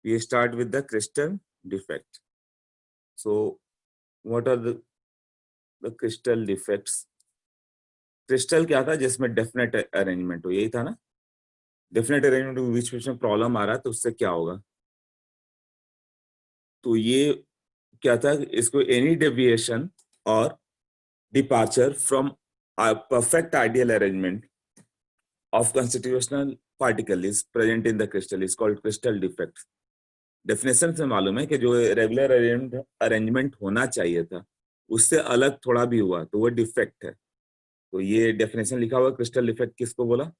We start with the crystal defect. So what are the crystal defects? Crystal क्या था जिसमें definite arrangement हो, यही था ना। डेफिनेट अरेंजमेंट बीच बीच में प्रॉब्लम आ रहा है तो उससे क्या होगा, तो ये क्या था, इसको एनी डेविएशन और departure from perfect ideal arrangement of constitutional particle is present in the crystal is called crystal defect. Definition से मालूम है कि जो रेगुलर अरेंजमेंट होना चाहिए था उससे अलग थोड़ा भी हुआ तो वो डिफेक्ट है। तो ये डेफिनेशन लिखा हुआ क्रिस्टल डिफेक्ट किसको बोला।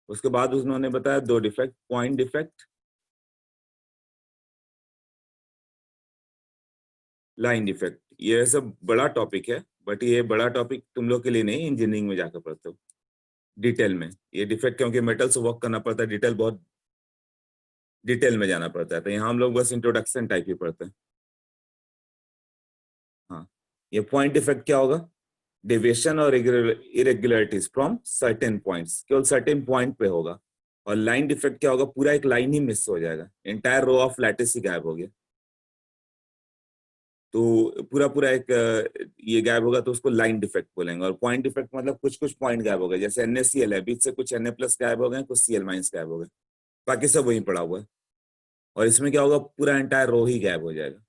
उसके बाद उन्होंने बताया दो defect, point defect, line defect. ये सब बड़ा टॉपिक है, बट ये बड़ा टॉपिक तुम लोग के लिए नहीं, इंजीनियरिंग में जाकर पढ़ते हो डिटेल में ये डिफेक्ट, क्योंकि मेटल से वर्क करना पड़ता है, डिटेल बहुत डिटेल में जाना पड़ता है। तो यहाँ हम लोग बस इंट्रोडक्शन टाइप ही पढ़ते हैं। हाँ, ये पॉइंट डिफेक्ट क्या होगा, डेविएशन और इरेगुलरिटीज फ्रॉम सर्टेन पॉइंट्स, केवल सर्टेन पॉइंट पे होगा। और लाइन डिफेक्ट क्या होगा, पूरा एक लाइन ही मिस हो जाएगा, एंटायर रो ऑफ लैटिस ही गायब हो गया। तो पूरा पूरा एक ये गायब होगा तो उसको लाइन डिफेक्ट बोलेंगे। और पॉइंट डिफेक्ट मतलब कुछ कुछ पॉइंट गायब हो गए, जैसे NaCl है, बीच से कुछ Na प्लस गायब हो गए, कुछ Cl माइनस गायब हो गए, बाकी सब वहीं पड़ा हुआ है। और इसमें क्या होगा, पूरा एंटायर रो ही गायब हो जाएगा।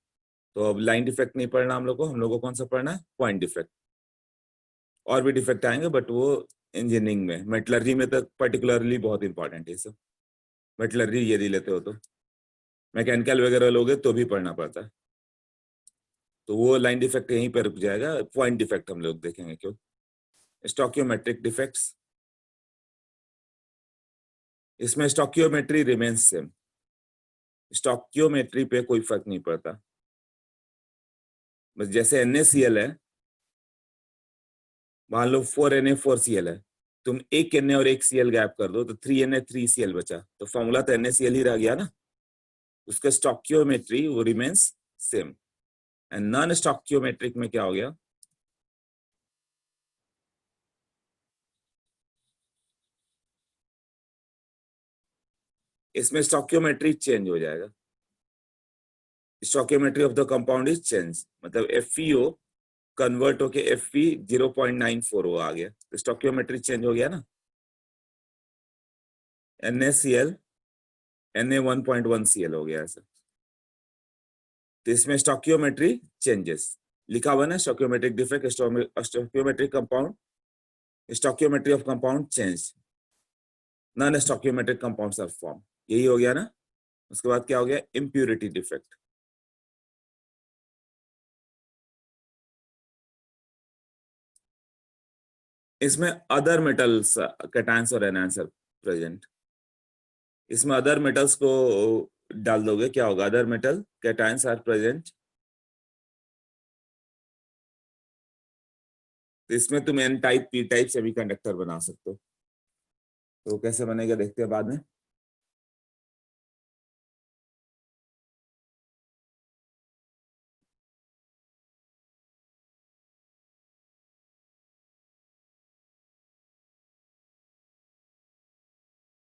तो अब लाइन डिफेक्ट नहीं पढ़ना हम लोग को कौन सा पढ़ना है, पॉइंट डिफेक्ट। और भी डिफेक्ट आएंगे बट वो इंजीनियरिंग में, मेटलर्जी में तो पर्टिकुलरली बहुत इंपॉर्टेंट है सब। मेटलर्जी यदि लेते हो तो, मैकेनिकल वगैरह लोगे तो भी पढ़ना पड़ता है। तो वो लाइन डिफेक्ट यहीं पर रुक जाएगा, पॉइंट डिफेक्ट हम लोग देखेंगे क्यों। स्टोकियोमेट्रिक डिफेक्ट्स, इसमें स्टोकियोमेट्री रिमेन्स सेम, स्टोकियोमेट्री पे कोई फर्क नहीं पड़ता। बस जैसे NaCl है, मान लो 4Na4Cl है, तुम एक Na और एक Cl गैप कर दो तो 3Na3Cl बचा, तो फॉर्मूला तो NaCl ही रह गया ना। उसका स्टोकियोमेट्री वो remains same. And non stoichiometric में क्या हो गया, इसमें स्टोकियोमेट्री चेंज हो जाएगा। Stoichiometry of the compound is change, मतलब FeO कन्वर्ट होके Fe 0.94 वो आ गया, तो स्टोकियोमेट्री चेंज हो गया ना। NaCl Na 1.1Cl हो गया ऐसा। तो इसमें स्टोकियोमेट्री चेंजेस लिखा हुआ ना, stoichiometric defect, stoichiometric compound, stoichiometry of compound change, non stoichiometric compounds are form, यही हो गया ना। उसके बाद क्या हो गया, इम्प्यूरिटी डिफेक्ट। इसमें अदर मेटल्स कैटायंस और एनायंस आर प्रेजेंट। इसमें अदर मेटल्स को डाल दोगे क्या होगा, other metal cations are present. तो इसमें तुम N type P type semiconductor बना सकते हो। तो कैसे बनेगा देखते हैं बाद में।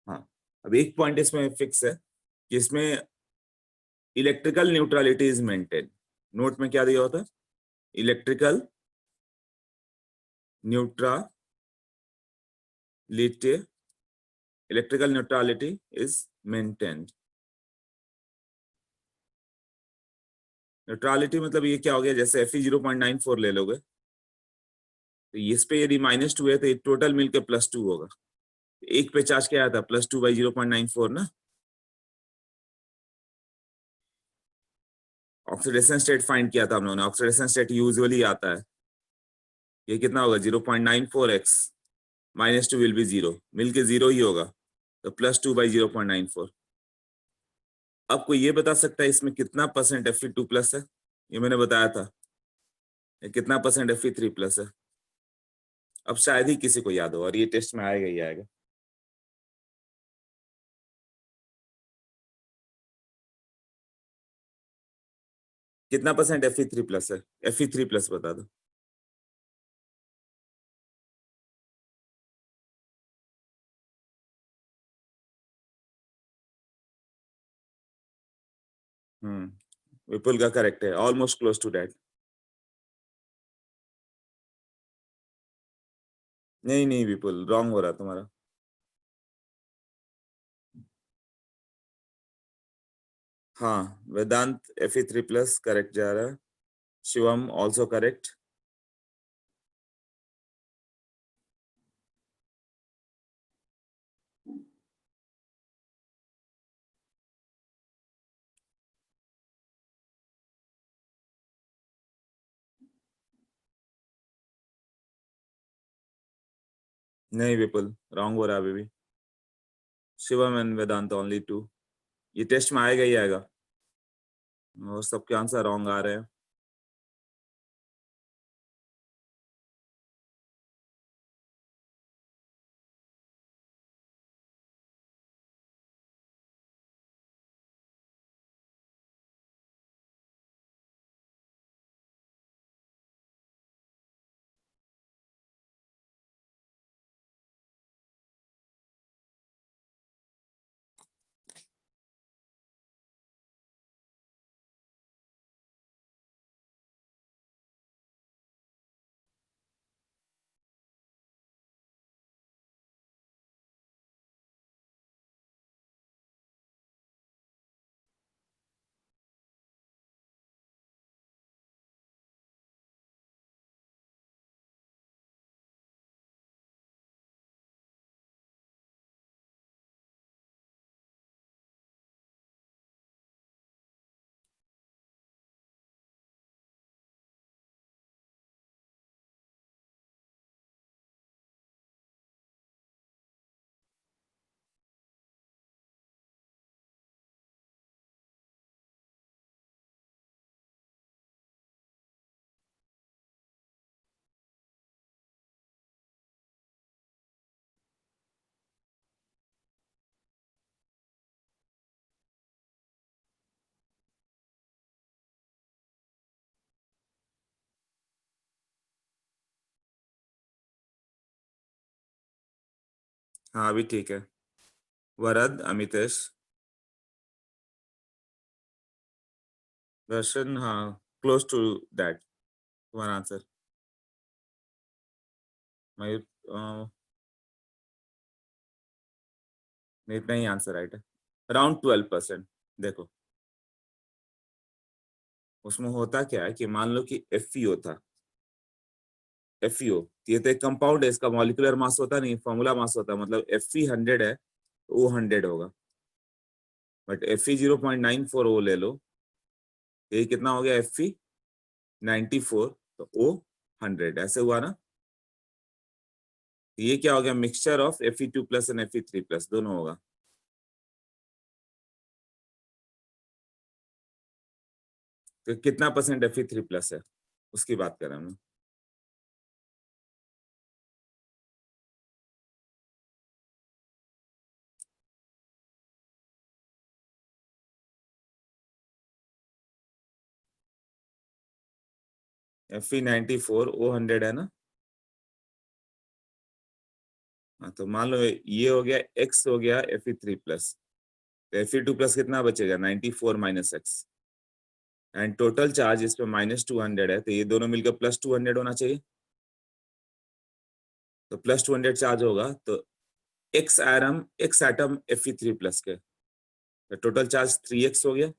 हाँ, अब एक पॉइंट इसमें फिक्स है कि इसमें electrical neutrality is maintain. Note में क्या दिया होता है, electrical neutrality, electrical neutrality is maintained. Neutrality मतलब ये क्या हो गया, जैसे Fe 0.94 ले लोगे तो इस पे यदि -2 है तो ये टोटल मिलकर +2 होगा। एक पे चार्ज क्या आता है, +2/0.94 ना। ऑक्सीडेशन स्टेट फाइंड किया था हम लोगों ने, ऑक्सीडेशन स्टेट यूजुअली आता है, ये कितना होगा 0.94x -2 विल बी 0, मिलके 0 ही होगा, तो +2/0.94। अब कोई ये बता सकता है इसमें कितना परसेंट Fe2+ है, ये मैंने बताया था, कितना परसेंट Fe3+ है। अब शायद ही किसी को याद हो, और ये टेस्ट में आएगा ही आएगा। कितना परसेंट Fe3+ है, Fe3+ बता दो। विपुल का करेक्ट है, ऑलमोस्ट क्लोज टू दैट। नहीं नहीं विपुल, रॉन्ग हो रहा तुम्हारा। हाँ, वेदांत Fe3+ करेक्ट जा रहा है। Shivam also correct. नहीं विपुल, रॉन्ग हो रहा है अभी भी। Shivam and Vedant only two. ये टेस्ट में आएगा ही आएगा, और सबके आंसर रॉन्ग आ रहे हैं। हाँ अभी ठीक है। वरद, अमितेश, दर्शन, हाँ क्लोज टू दैट तुम्हारा आंसर। मयूर, इतना ही आंसर राइट है, अराउंड 12%। देखो उसमें होता क्या है कि मान लो कि FeO था, FeO, ये तो एक कंपाउंड है, इसका मॉलिक्यूलर मास होता नहीं, फॉर्मूला मास होता है, मतलब Fe 100 है तो O 100 होगा। बट Fe 0.94 O ले लो, ये कितना हो गया, Fe 94 तो O 100, ऐसे हुआ ना। ये क्या हो गया, mixture of Fe2+ and Fe3+ दोनों होगा। तो कितना परसेंट Fe3+ है, उसकी बात कर रहे हैं हम। Fe 94 O 100 है ना। हाँ तो मान लो ये हो गया, X हो गया Fe3+, तो Fe2+ कितना बचेगा, 94 minus x, and total charge इस पे -200 है, तो ये दोनों मिलकर +200 होना चाहिए। तो +200 चार्ज होगा तो एक्स एटम Fe3+ के, तो टोटल चार्ज 3x हो गया,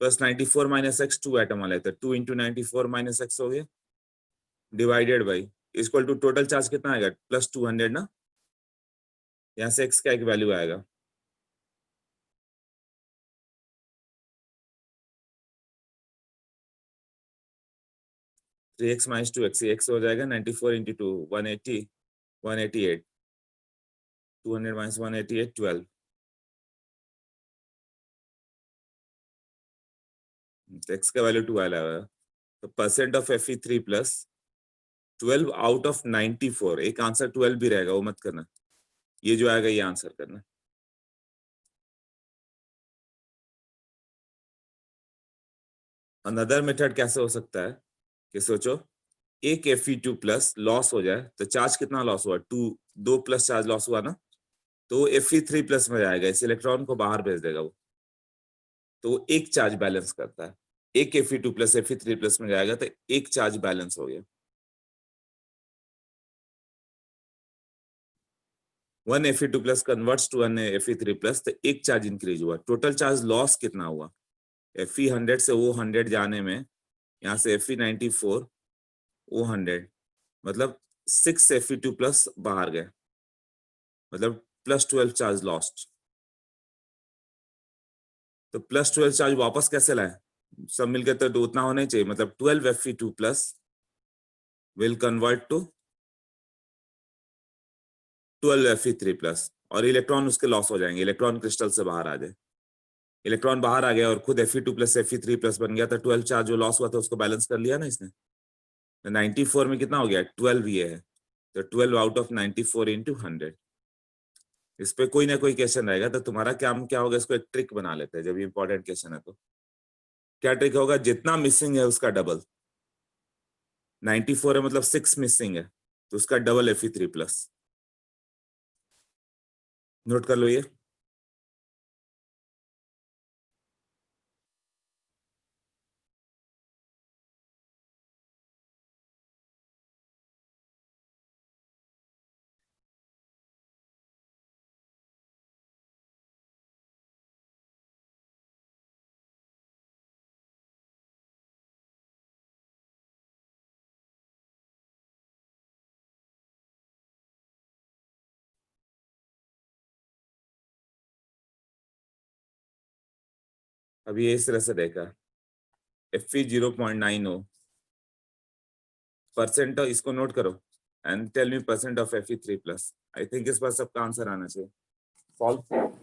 प्लस 94 माइनस एक्स 2 एटम वाला है, तो 2 इंटू 94 माइनस एक्स हो गया, divided by equal to total charge कितना आएगा, +200 ना। यहाँ से एक्स का एक वैल्यू आएगा, three x minus 2x, x हो जाएगा 94 इंटू 2 180, 188, 200 माइनस 188 12। एक्स का वैल्यू 2 आया हुआ है, तो percent of Fe3+, 12 out of 94, एक आंसर 12 भी रहेगा, वो मत करना, ये जो आएगा ये आंसर करना। अनदर मेथड कैसे हो सकता है कि सोचो, एक Fe2+ लॉस हो जाए तो चार्ज कितना लॉस हुआ, 2 प्लस चार्ज लॉस हुआ ना, तो Fe3+ में जाएगा, इस इलेक्ट्रॉन को बाहर भेज देगा वो। तो एक चार्ज बैलेंस करता है, एक Fe2 प्लस Fe3 प्लस में जाएगा तो एक चार्ज बैलेंस हो गया। 1 Fe2 plus converts to 1 Fe3 plus, तो एक चार्ज इंक्रीज हुआ। टोटल चार्ज लॉस कितना हुआ? Fe100 से O100 जाने में, यहाँ से Fe94 O100, मतलब 6 Fe2 प्लस बाहर गए, मतलब +12 चार्ज लॉस्ट। तो +12 चार्ज वापस कैसे लाए? सब मिलकर तो उतना होना ही चाहिए, मतलब 12 Fe2 plus will convert to 12 Fe3 plus, और इलेक्ट्रॉन उसके लॉस हो जाएंगे, इलेक्ट्रॉन क्रिस्टल से बाहर आ जाए। इलेक्ट्रॉन बाहर आ गया और खुद Fe2 प्लस Fe3 प्लस बन गया, तो 12 चार्ज जो लॉस हुआ था उसको बैलेंस कर लिया ना इसने। तो 94 में कितना हो गया? 12 ये है, तो 12 आउट ऑफ 94 इंटू 100। इस पे कोई ना कोई क्वेश्चन रहेगा, तो तुम्हारा काम क्या होगा, इसको एक ट्रिक बना लेते हैं जब ये इंपॉर्टेंट क्वेश्चन है। तो क्या ट्रिक होगा? जितना मिसिंग है उसका डबल। 94 है मतलब 6 मिसिंग है, तो उसका डबल Fe3 प्लस। नोट कर लो ये। अभी ये इस तरह से देखा, Fe 0.90 परसेंट, इसको नोट करो and tell me percent of Fe3 plus. I think इस बार सबका आंसर आना चाहिए। सॉल्व।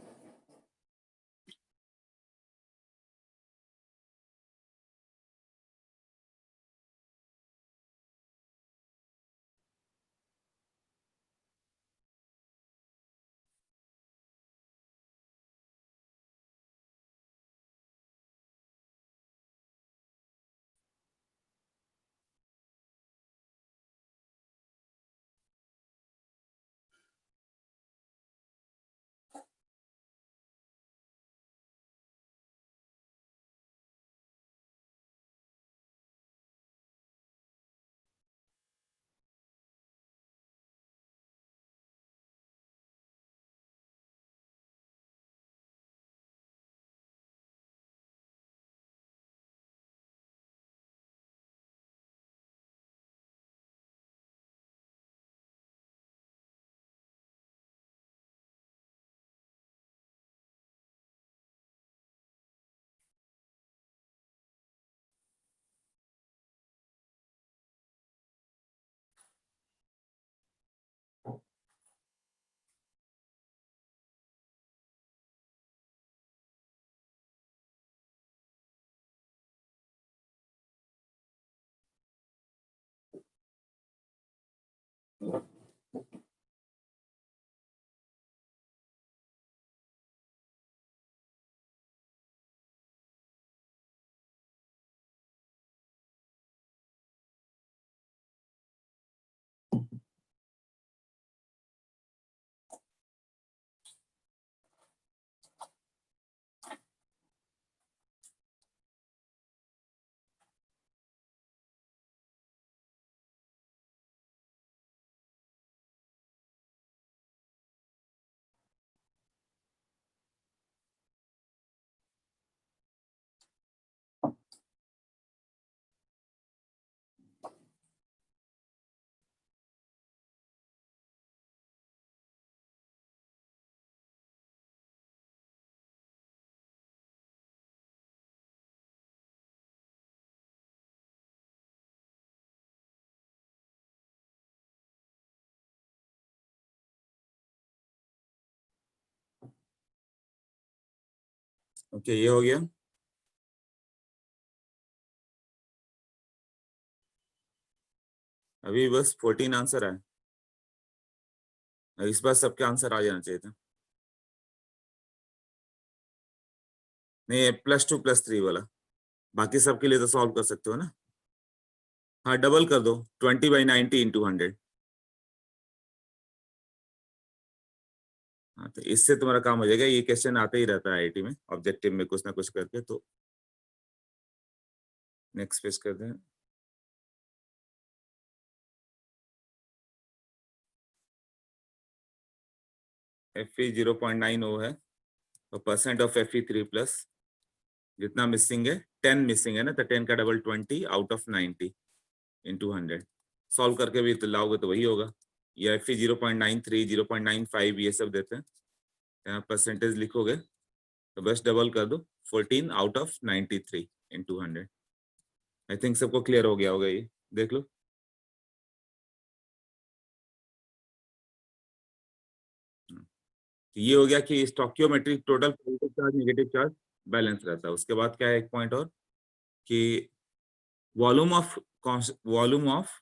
ओके, ये हो गया। अभी बस 14 आंसर है, इस बार सबके आंसर आ जाना चाहिए था। नहीं, +2 +3 वाला, बाकी सबके लिए तो सॉल्व कर सकते हो ना। हाँ, डबल कर दो, 20/90 इंटू 100। हाँ, तो इससे तुम्हारा काम हो जाएगा। ये क्वेश्चन आते ही रहता है आईआईटी में ऑब्जेक्टिव में कुछ ना कुछ करके। तो नेक्स्ट पेज करते हैं। Fe 0.90 है और परसेंट ऑफ Fe 3+, जितना मिसिंग है 10 मिसिंग है ना, तो 10 का double 20 out of 90 into 100। Solve करके भी तो लाओगे तो वही होगा। ये Fe 0.93 0.95 ये सब देते हैं। यहाँ परसेंटेज लिखोगे तो बस डबल कर दो, 14 out of 93 into 100। I think सबको क्लियर हो गया होगा, ये देख लो। ये हो गया कि stoichiometric total positive charge negative charge balance रहता है। उसके बाद क्या है, एक पॉइंट और कि volume of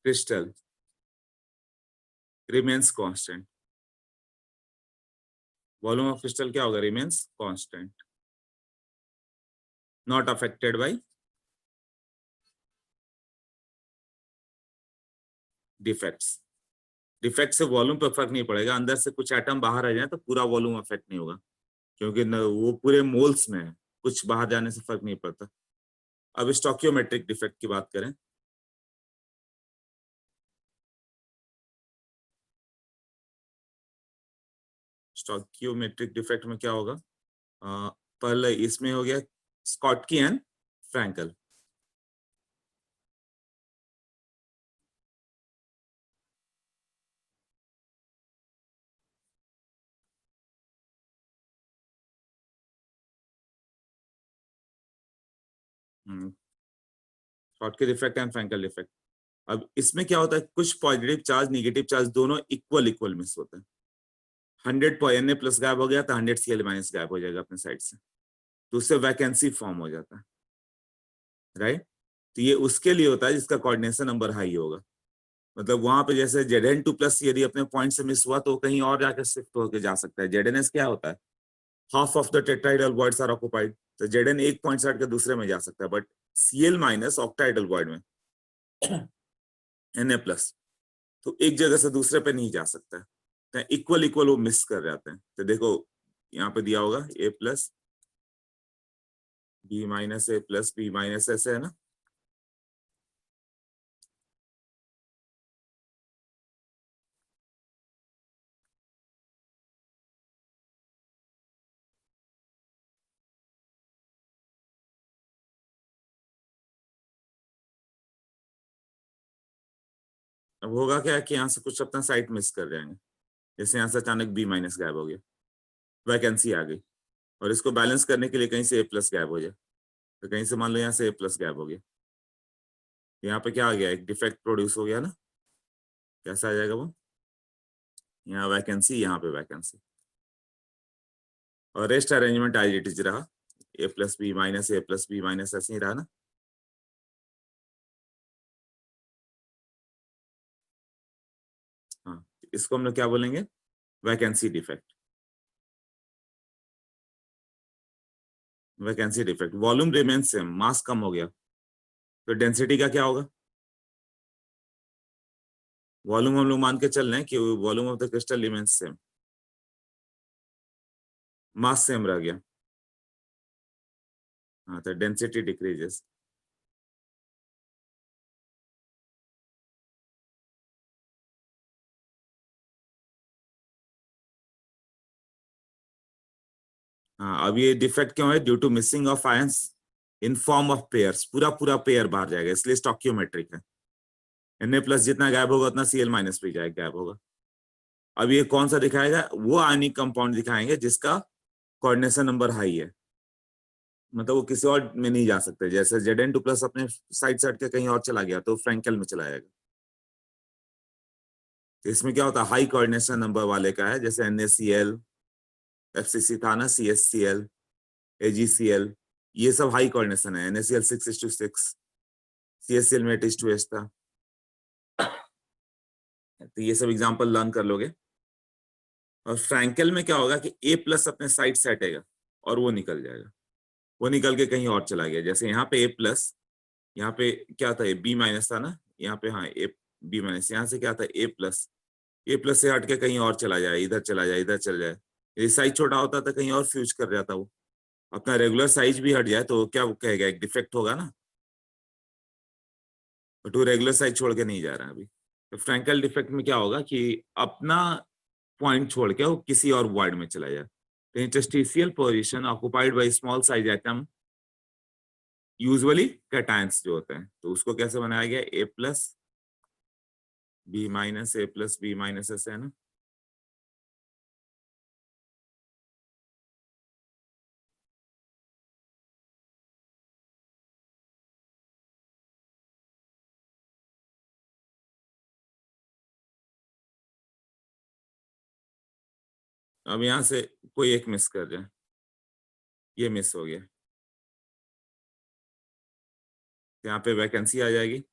crystal remains constant. Volume of crystal क्या होगा, remains constant, not affected by defects. Defect से वॉल्यूम पर फर्क नहीं पड़ेगा, अंदर से कुछ एटम बाहर आ जाए तो पूरा वॉल्यूम अफेक्ट नहीं होगा, क्योंकि वो पूरे मोल्स में है, कुछ बाहर जाने से फर्क नहीं पड़ता। अब स्टोकियोमेट्रिक डिफेक्ट की बात करें, स्टोकियोमेट्रिक डिफेक्ट में क्या होगा, पहले इसमें हो गया Schottky and Frenkel. Schottky defect and Frenkel defect. अब इसमें क्या होता है, कुछ पॉजिटिव चार्ज नेगेटिव चार्ज दोनों इक्वल इक्वल मिस होते हैं। 100 Na+ गायब हो गया तो 100 Cl- गायब हो जाएगा अपने साइड से, तो उससे वैकेंसी फॉर्म हो जाता है, राइट। तो ये उसके लिए होता है जिसका कोऑर्डिनेशन नंबर हाई होगा। मतलब वहां पे जैसे Zn2+ यदि अपने पॉइंट से मिस हुआ तो कहीं और जाकर शिफ्ट होकर जा सकता है। Zns क्या होता है, half of the tetrahedral voids are occupied, तो Zn एक पॉइंट से हट के दूसरे में जा सकता है, बट Cl- ऑक्टाइडल वॉइड में Na+ तो एक जगह से दूसरे पे नहीं जा सकता है, इक्वल इक्वल वो मिस कर जाते हैं। तो देखो यहाँ पे दिया होगा A+, B- A+, B- ऐसे है ना। अब होगा क्या कि यहाँ से कुछ अपना साइट मिस कर जाएंगे, जैसे यहाँ से अचानक B- गायब हो गया, वैकेंसी आ गई, और इसको बैलेंस करने के लिए कहीं से A+ गायब हो जाए, तो कहीं से मान लो यहाँ से A+ गायब हो गया, यहाँ पे क्या आ गया, एक डिफेक्ट प्रोड्यूस हो गया ना। कैसा आ जाएगा वो, यहाँ वैकेंसी, यहाँ पे वैकेंसी, और rest arrangement as it is रहा, A+B- A+B- ऐसे ही रहा ना। हाँ, इसको हम लोग क्या बोलेंगे, vacancy defect. Vacancy defect, volume remain same, mass कम हो गया, तो डेंसिटी का क्या होगा, वॉल्यूम हम लोग मान के चल रहे हैं कि volume of the crystal remains same, mass same रह गया, हाँ, तो डेंसिटी डिक्रीजेस। हाँ, अब ये डिफेक्ट क्यों है, due to missing of ions in form of pairs, पूरा पूरा पेयर बाहर जाएगा, इसलिए स्टोकियोमेट्रिक है। Na+ जितना गायब होगा उतना Cl- भी जाएगा, गायब होगा। अब ये कौन सा दिखाएगा, वो आयनिक कंपाउंड दिखाएंगे जिसका कोऑर्डिनेशन नंबर हाई है, मतलब वो किसी और में नहीं जा सकते। जैसे Zn2+ अपने साइड से हट के कहीं और चला गया तो फ्रैंकल में चला जाएगा। तो इसमें क्या होता है, हाई कोऑर्डिनेशन नंबर वाले का है, जैसे NaCl, FCC था ना, CHCl, AgCl, ये सब हाई कोऑर्डिनेशन है। NaCl 6:6, CHCl में 8:2 था। तो ये सब एग्जांपल लर्न कर लोगे। और फ्रैंकल में क्या होगा कि A+ अपने साइड से हटेगा और वो निकल जाएगा, वो निकल के कहीं और चला गया। जैसे यहाँ पे A+, यहाँ पे क्या था, B- था ना, यहाँ पे हाँ B-, यहाँ से क्या था A+, ए प्लस से हट के कहीं और चला जाए, इधर चला जाए, इधर चल जाए। ये साइज छोटा होता था कहीं और फ्यूज कर जाता वो। अपना रेगुलर साइज भी हट जाए तो क्या वो कहेगा, एक डिफेक्ट होगा ना। बट वो रेगुलर साइज छोड़ के नहीं जा रहा है अभी। तो फ्रैंकल डिफेक्ट में क्या होगा कि अपना पॉइंट छोड़ के वो किसी और वर्ड में चला जाए। The interstitial position occupied by small size atom usually cations जो होते हैं, तो उसको कैसे बनाया गया, ए प्लस बी माइनस ए प्लस बी माइनस ऐसे है ना। अब यहाँ से कोई एक मिस कर जाए, ये मिस हो गया, यहाँ पे वैकेंसी आ जाएगी।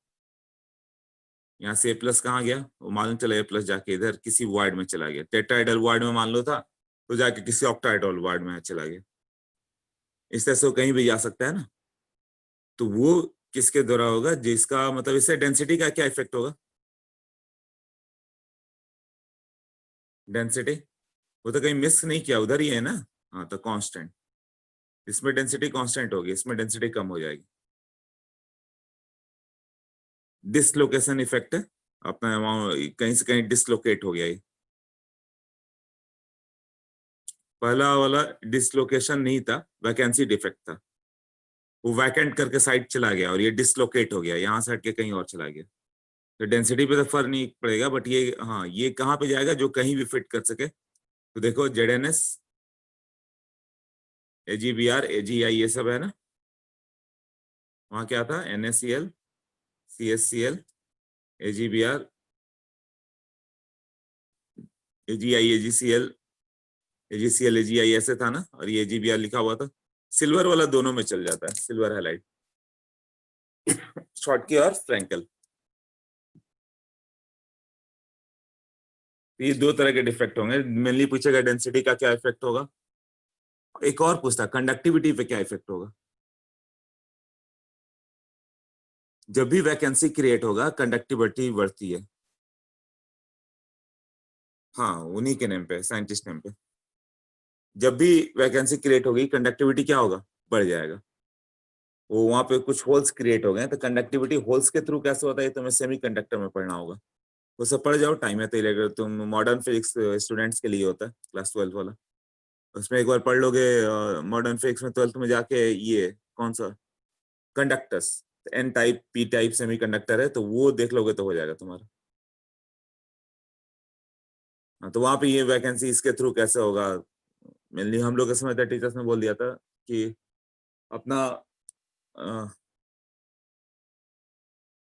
यहाँ से ए प्लस कहाँ गया, वो मालूम चला ए प्लस जाके इधर किसी वार्ड में चला गया। टेट्राहेड्रल वार्ड में मान लो था, तो जाके किसी ऑक्टाहेड्रल वार्ड में चला गया। इस तरह से वो कहीं भी जा सकता है ना। तो वो किसके द्वारा होगा, जिसका मतलब इससे डेंसिटी का क्या इफेक्ट होगा, डेंसिटी वो तो कहीं मिस नहीं किया, उधर ही है ना। हाँ तो कांस्टेंट, इसमें डेंसिटी कांस्टेंट होगी, इसमें डेंसिटी कम हो जाएगी। डिसलोकेशन इफेक्ट है अपना, वहां कहीं से कहीं डिसलोकेट हो गया ये। पहला वाला डिसलोकेशन नहीं था, वैकेंसी डिफेक्ट था। वो वैकेंट करके साइड चला गया और ये डिसलोकेट हो गया, यहाँ से हट के कहीं और चला गया। तो डेंसिटी पे तो फर्क नहीं पड़ेगा, बट ये हाँ ये कहाँ पे जाएगा जो कहीं भी फिट कर सके। तो देखो ZnS AgBr AgI ये सब है ना। वहां क्या था, NaCl CHCl AgBr AgI AgCl AgCl AgI ऐसे था ना, और ये AgBr लिखा हुआ था। सिल्वर वाला दोनों में चल जाता है, सिल्वर हाइलाइट शॉर्टकी और फ्रैंकल। ये दो तरह के डिफेक्ट होंगे, मेनली पूछेगा डेंसिटी का क्या इफेक्ट होगा। एक और पूछता कंडक्टिविटी पे क्या इफेक्ट होगा। जब भी वैकेंसी क्रिएट होगा कंडक्टिविटी बढ़ती है। हाँ उन्हीं के नेम पे, साइंटिस्ट नेम पे। जब भी वैकेंसी क्रिएट होगी कंडक्टिविटी क्या होगा, बढ़ जाएगा। वो वहां पे कुछ होल्स क्रिएट हो गए, तो कंडक्टिविटी होल्स के थ्रू कैसे होता है, तो तुम्हें सेमी कंडक्टर में पढ़ना होगा। वो सब पढ़ जाओ, टाइम है तो इलेक्ट्रिक, तुम मॉडर्न फिजिक्स स्टूडेंट्स के लिए होता है क्लास 12 वाला। उसमें एक बार पढ़ लोगे मॉडर्न फिजिक्स में 12th में जाके, ये कौन सा conductors, N type P type semiconductor है, तो वो देख लोगे तो हो जाएगा तुम्हारा। हाँ तो वहां पे ये वैकेंसी इसके थ्रू कैसे होगा, मेनली हम लोग के समय था टीचर्स ने बोल दिया था कि अपना अ,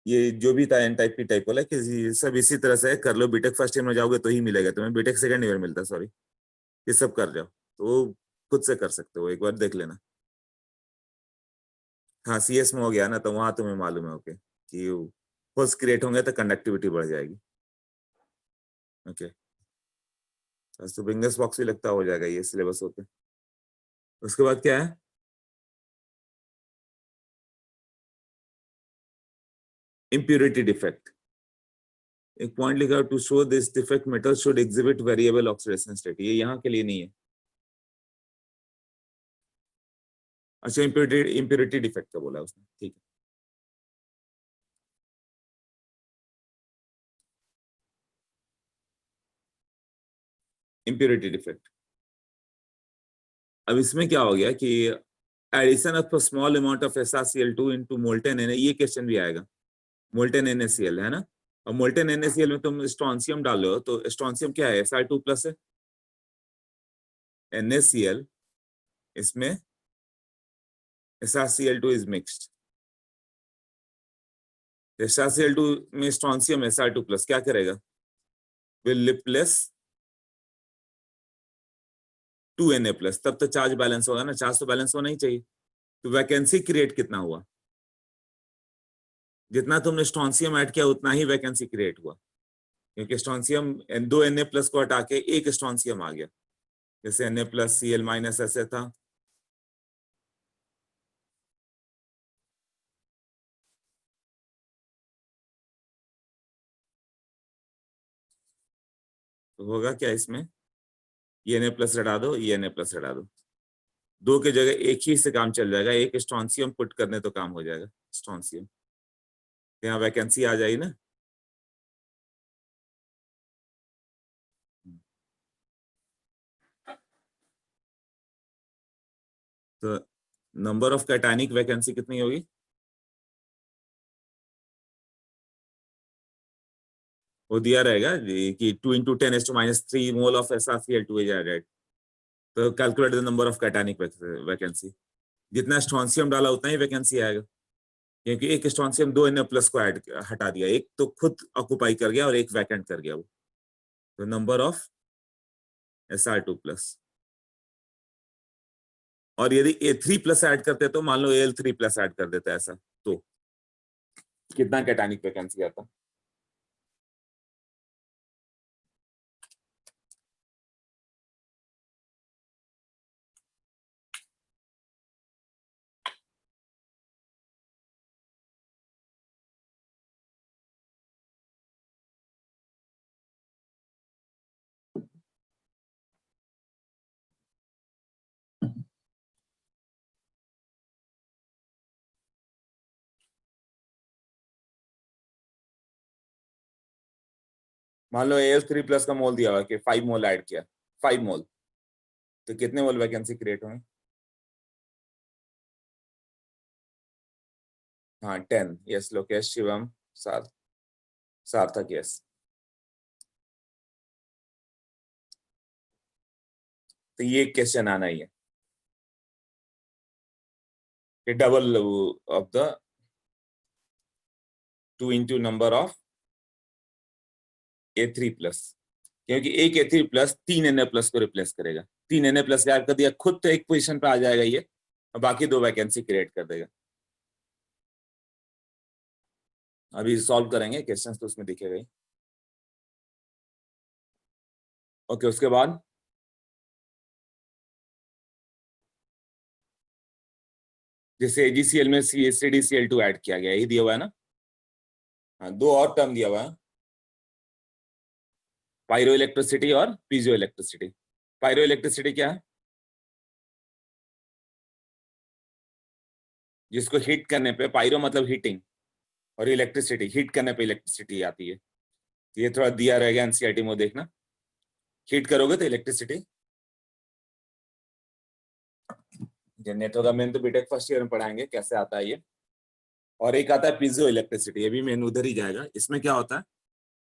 ये जो भी था एन टाइप पी टाइप वाला, कि सब इसी तरह से कर लो, बीटेक फर्स्ट ईयर में जाओगे तो ही मिलेगा तुम्हें, बीटेक सेकंड ईयर मिलता, सॉरी। ये सब कर जाओ तो वो खुद से कर सकते हो, एक बार देख लेना। हाँ CS में हो गया ना, तो वहां तुम्हें मालूम है ओके कि होल्स क्रिएट होंगे तो कंडक्टिविटी बढ़ जाएगी। ओके, तो बिंगस बॉक्स भी लगता हो जाएगा ये सिलेबस होते। उसके बाद क्या है, इम्प्यूरिटी डिफेक्ट। एक पॉइंट लिखा, to show this defect metal should exhibit variable oxidation state, ये यहाँ के लिए नहीं है। अच्छा इम्प्यूरिटी, इम्प्यूरिटी डिफेक्ट का बोला उसने, ठीक है। इम्प्यूरिटी डिफेक्ट, अब इसमें क्या हो गया कि addition of small amount of SrCl2 into molten Na, ये क्वेश्चन भी आएगा। मोल्टेन NaCl है ना, और मोल्टेन NaCl में तुम स्ट्रोंसियम डालो, तो स्ट्रोंसियम क्या है, Sr2 प्लस है। NaCl इसमें SrCl2 इज मिक्स्ड, SrCl2 में स्ट्रोंसियम Sr2 प्लस क्या करेगा, विल लिपलेस 2Na प्लस, तब तो चार्ज बैलेंस होगा ना, चार्ज तो बैलेंस होना ही चाहिए। तो वैकेंसी क्रिएट कितना हुआ, जितना तुमने स्ट्रोंसियम ऐड किया उतना ही वैकेंसी क्रिएट हुआ, क्योंकि स्ट्रोंसियम 2Na प्लस को हटा के एक स्ट्रोंसियम आ गया, जैसे Na प्लस Cl माइनस ऐसे था। तो होगा क्या इसमें, ये Na प्लस हटा दो, ये Na प्लस हटा दो, दो के जगह एक ही से काम चल जाएगा, एक स्ट्रॉन्सियम पुट करने तो काम हो जाएगा, स्ट्रॉन्सियम, यहाँ वैकेंसी आ जाएगी ना। तो नंबर ऑफ कैटायनिक वैकेंसी कितनी होगी, वो दिया रहेगा कि 2 × 10⁻³ mole of SrCl2 is added, तो calculate the number of cationic vacancy, जितना स्ट्रॉन्सियम डाला उतना ही वैकेंसी आएगा, क्योंकि एक स्ट्रॉन्सियम 2 Na प्लस को ऐड हटा दिया, एक तो खुद ऑक्युपाई कर गया और एक वैकेंट कर गया वो, तो नंबर ऑफ Sr2 प्लस। और यदि A3 प्लस ऐड करते तो मान लो Al3 प्लस ऐड कर देता ऐसा, तो कितना कैटायनिक वैकेंसी आता, मान लो Al3 प्लस का मोल दिया हुआ कि 5 मोल ऐड किया, 5 मोल, तो कितने मोल वैकेंसी क्रिएट होंगे, हाँ 10, यस लोकेश, शिवम, सार्थक, यस। तो ये क्वेश्चन आना ही है कि double of the 2 × number of A3 plus, क्योंकि एक A3 प्लस 3 Na प्लस को रिप्लेस करेगा, 3 Na प्लस गायब कर दिया, खुद तो एक पोजीशन पे आ जाएगा ये, और बाकी दो वैकेंसी क्रिएट कर देगा। अभी सॉल्व करेंगे क्वेश्चंस तो उसमें दिखेगा ही। ओके, उसके बाद जैसे AgCl में CaCl2 ऐड किया गया, यही दिया हुआ है ना, हाँ दो और टर्म दिया हुआ है, पायरो इलेक्ट्रिसिटी और पीजो इलेक्ट्रिसिटी। पायरो इलेक्ट्रिसिटी क्या है, जिसको हीट करने पे, पायरो मतलब हीटिंग, और इलेक्ट्रिसिटी हीट करने पे इलेक्ट्रिसिटी आती है, ये थोड़ा दिया रहेगा एनसीईआरटी में, देखना, हीट करोगे तो इलेक्ट्रिसिटी जनरेट होगा। मैंने तो बीटेक फर्स्ट ईयर में पढ़ाएंगे कैसे आता है ये। और एक आता है पीजो इलेक्ट्रिसिटी, ये भी मेन उधर ही जाएगा। इसमें क्या होता है,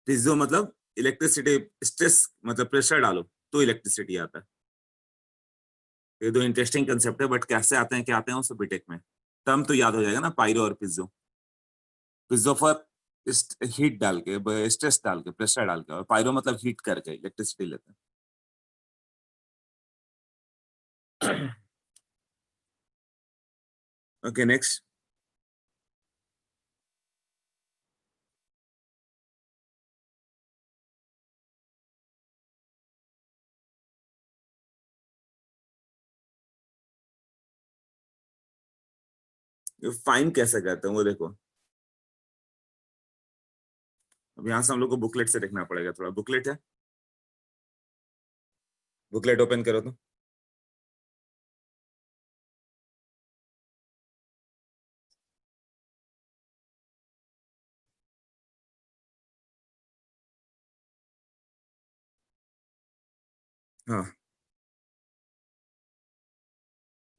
पीजो मतलब इलेक्ट्रिसिटी, स्ट्रेस मतलब प्रेशर डालो तो इलेक्ट्रिसिटी आता है। ये दो इंटरेस्टिंग कंसेप्ट है, बट कैसे आते हैं क्या आते हैं वो सब बीटेक में। टर्म तो याद हो जाएगा ना, पायरो और पिज्जो। पिज्जो फॉर हीट डाल के, स्ट्रेस डाल के, प्रेशर डाल के, और पायरो मतलब हीट करके इलेक्ट्रिसिटी लेते हैं। ओके नेक्स्ट, फाइन कैसे करते हैं वो देखो। अब यहाँ से हम लोग को बुकलेट से देखना पड़ेगा, थोड़ा बुकलेट है, बुकलेट ओपन करो तो। हाँ,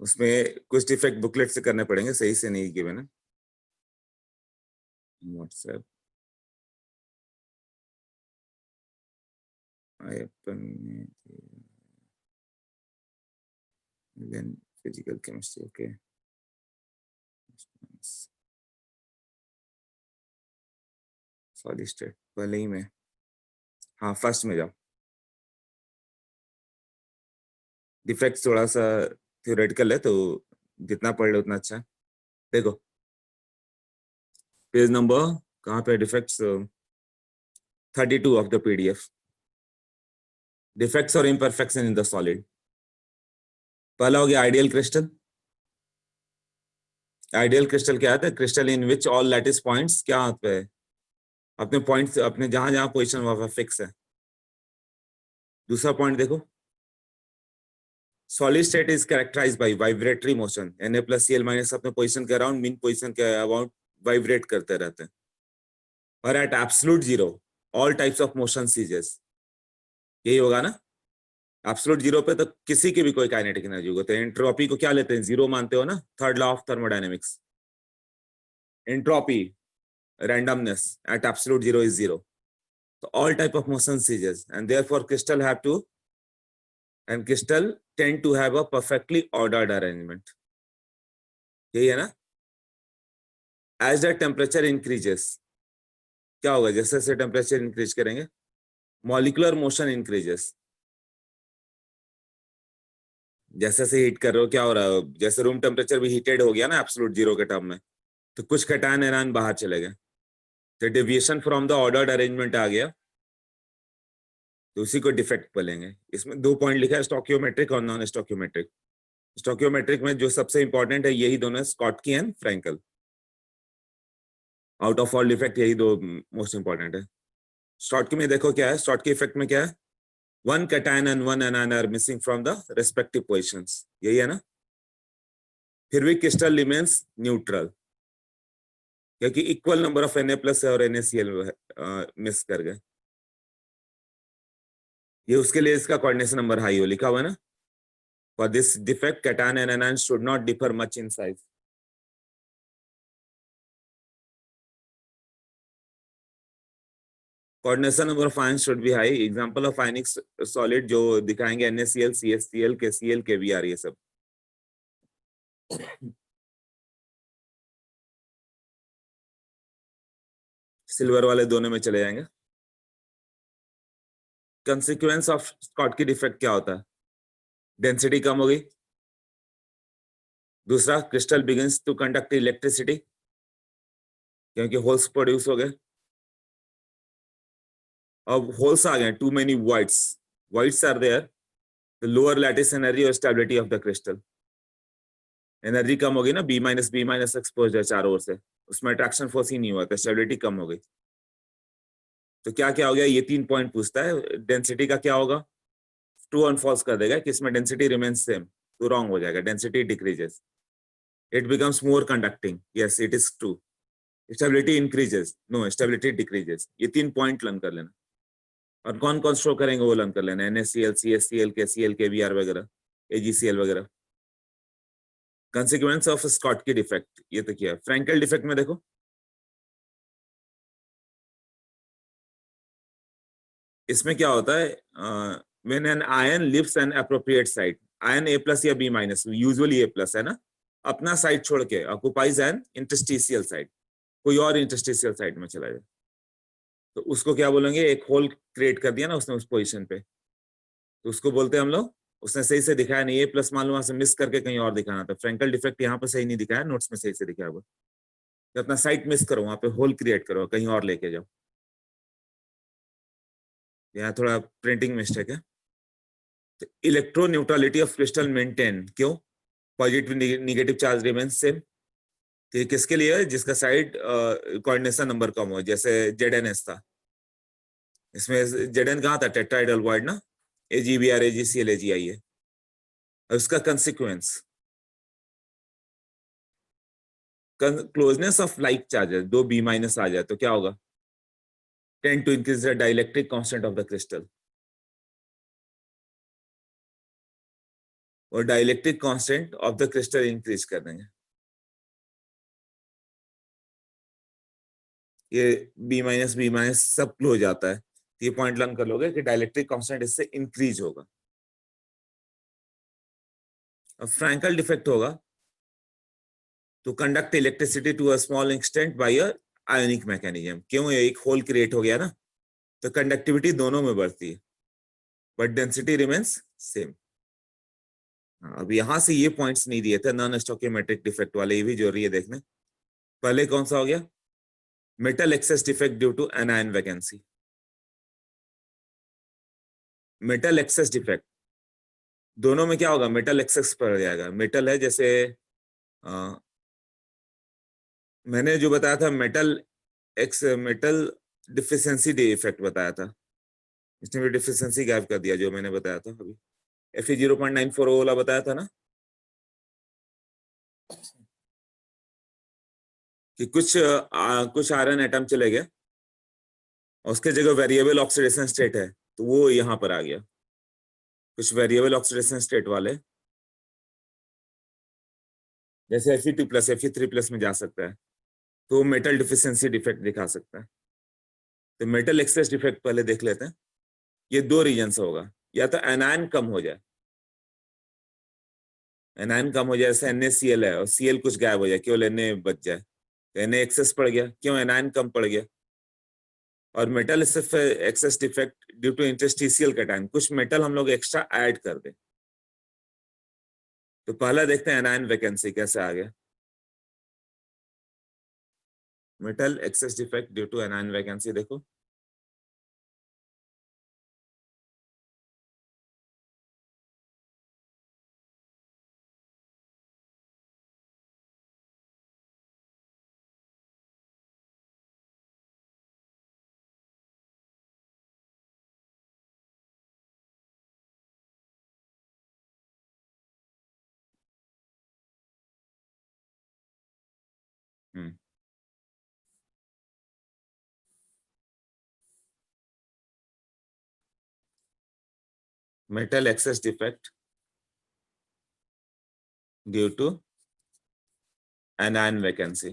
उसमें कुछ डिफेक्ट बुकलेट से करने पड़ेंगे, सही से नहीं गिवन है। WhatsApp physical chemistry, okay solid state पहले ही में, हाँ फर्स्ट में जाओ। डिफेक्ट थोड़ा सा थ्योरेटिकल है, तो जितना पढ़ लो उतना अच्छा है। देखो पेज नंबर कहाँ पे, defects 32 of the PDF, defects और इम्परफेक्शन इन द सॉलिड। पहला हो गया आइडियल क्रिस्टल। आइडियल क्रिस्टल क्या है, crystal in which all lattice points क्या होते हैं, अपने पॉइंट्स, अपने जहां जहां पोजीशन वहां फिक्स है। दूसरा पॉइंट देखो, solid state is characterized by vibratory motion, Na+Cl- अपने पोजीशन के अराउंड मीन पोजीशन के अबाउट वाइब्रेट करते रहते हैं, और at absolute zero all types of motion ceases, यही होगा ना। एब्सोल्यूट जीरो पे तो किसी की भी कोई काइनेटिक एनर्जी होगी, तो एंट्रोपी को क्या लेते हैं, जीरो मानते हो ना, third law of thermodynamics, entropy randomness at absolute zero is zero. So all type of motion ceases, and therefore crystal tend to have a perfectly ordered arrangement. यही है ना। As the temperature increases, क्या होगा, जैसे जैसे temperature increase करेंगे molecular motion increases, जैसे जैसे हीट कर रहे हो क्या हो रहा है, जैसे रूम टेम्परेचर भी हीटेड हो गया ना एब्सोल्यूट जीरो के टर्म में, तो कुछ कैटायन एनायन बाहर चले गए, तो deviation from the ordered arrangement आ गया, तो उसी को डिफेक्ट बोलेंगे। इसमें दो पॉइंट लिखा है, स्टोकियोमेट्रिक और नॉन स्टोकियोमेट्रिक। स्टोकियोमेट्रिक में जो सबसे इंपॉर्टेंट है यही दोनों, Schottky and Frenkel, out of all defect यही दो मोस्ट इंपॉर्टेंट है। स्टोटकी में देखो क्या है, स्टोटकी इफेक्ट में क्या है, one cation and one anion are missing from the respective positions, यही है ना। फिर भी क्रिस्टल रिमेन्स न्यूट्रल, क्योंकि इक्वल नंबर ऑफ Na+ और NaCl मिस कर गए, ये उसके लिए इसका कोऑर्डिनेशन नंबर हाई हो लिखा हुआ है ना। For this defect cation and anion should not differ much in size. Coordination number of ion should be high. Example of ionic solid जो दिखाएंगे NaCl, CH_Cl, KCl, KBr, ये सब। सिल्वर वाले दोनों में चले जाएंगे। कंसिक्वेंस ऑफ स्कॉटकी डिफेक्ट क्या होता है, डेंसिटी कम हो गई। दूसरा, crystal begins to conduct electricity, क्योंकि होल्स प्रोड्यूस हो गए। अब होल्स आ गए, too many voids are there, the lower lattice energy और stability of the crystal, energy कम हो गई ना, B- एक्सपोज है चारों ओर से, उसमें अट्रैक्शन फोर्स ही नहीं हुआ, तो स्टेबिलिटी कम हो गई। तो क्या क्या हो गया, ये 3 पॉइंट पूछता है। डेंसिटी का क्या होगा, ट्रू एंड फॉल्स कर देगा कि इसमें डेंसिटी रिमेन्स सेम, तो रॉन्ग हो जाएगा, density decreases, it becomes more conducting, yes it is true. Stability increases, no stability decreases, ये 3 पॉइंट लर्न कर लेना। और कौन कौन शो करेंगे वो लर्न कर लेना, NaCl, CH_Cl, KCl, KBr वगैरह, AgCl वगैरह। कंसिक्वेंस ऑफ स्कॉटकी डिफेक्ट, ये तो क्या है। फ्रैंकल डिफेक्ट में देखो, इसमें क्या होता है, when an ion leaves an appropriate site, ion A+ या B-, यूजुअली A+ है ना, अपना साइड छोड़ के ऑक्युपाइज एन इंटरस्टिशियल साइड, कोई और इंटरस्टिशियल साइड में चला जाए, तो उसको क्या बोलेंगे, एक होल क्रिएट कर दिया ना उसने उस पोजीशन पे, तो उसको बोलते हैं हम लोग, उसने सही से दिखाया नहीं, A+ मान लो वहां से मिस करके कहीं और दिखाना था, फ्रैंकल डिफेक्ट यहाँ पे सही नहीं दिखाया, नोट्स में सही से दिखाया हुआ, तो अपना साइट मिस करो, वहां पे होल क्रिएट करो, कहीं और लेके जाओ। यहाँ थोड़ा प्रिंटिंग मिस्टेक है। तो electroneutrality of crystal maintain, क्यों, positive negative charge remains same, तो ये किसके लिए है, जिसका साइड कोऑर्डिनेशन नंबर कम हो, जैसे ZnS था, इसमें Zn कहाँ था, टेट्राइडल वॉइड ना, AgBr, AgCl, Agi है। उसका consequence, closeness of like charges, दो B- आ जाए तो क्या होगा, tend to increase the dielectric constant of the crystal, और dielectric constant of the crystal increase कर देंगे। ये B- सब क्लोज जाता है, ये पॉइंट लर्न कर लोगे कि डाइलेक्ट्रिक कांस्टेंट इससे इंक्रीज होगा। अब फ्रैंकल डिफेक्ट होगा, to conduct electricity to a small extent by a ionic mechanism, क्यों, ये एक होल क्रिएट हो गया ना, तो कंडक्टिविटी दोनों में बढ़ती है, बट डेंसिटी रिमेन्स सेम। अब यहां से ये पॉइंट्स नहीं दिए थे नॉन स्टोकियोमेट्रिक डिफेक्ट वाले, ये भी जरूरी है देखने। पहले कौन सा हो गया, metal excess defect due to anion vacancy. Metal excess defect, दोनों में क्या होगा, मेटल एक्सेस पड़ जाएगा, मेटल है जैसे आ, मैंने जो बताया था मेटल डिफिशियंसी डिफेक्ट बताया था, इसने भी डिफिशियंसी गायब कर दिया जो मैंने बताया था अभी। Fe 0.94 वाला बताया था ना कि कुछ आयरन एटम चले गए और उसके जगह वेरिएबल ऑक्सीडेशन स्टेट है, तो वो यहाँ पर आ गया। कुछ वेरिएबल ऑक्सीडेशन स्टेट वाले जैसे Fe2+, Fe3+ में जा सकता है, तो मेटल डिफिशियंसी डिफेक्ट दिखा सकता है। तो मेटल एक्सेस डिफेक्ट पहले देख लेते हैं। ये दो रीजन से होगा, या तो एनायन कम हो जाए, एनायन कम हो जाए, जैसे NaCl है और Cl कुछ गायब हो जाए, केवल Na बच जाए, तो Na एक्सेस पड़ गया, क्यों एनायन कम पड़ गया। और metal excess defect due to interstitial cation, कुछ मेटल हम लोग एक्स्ट्रा ऐड कर दें। तो पहला देखते हैं एनायन वैकेंसी कैसे आ गया। Metal excess defect due to anion vacancy देखो, metal excess defect due to anion vacancy,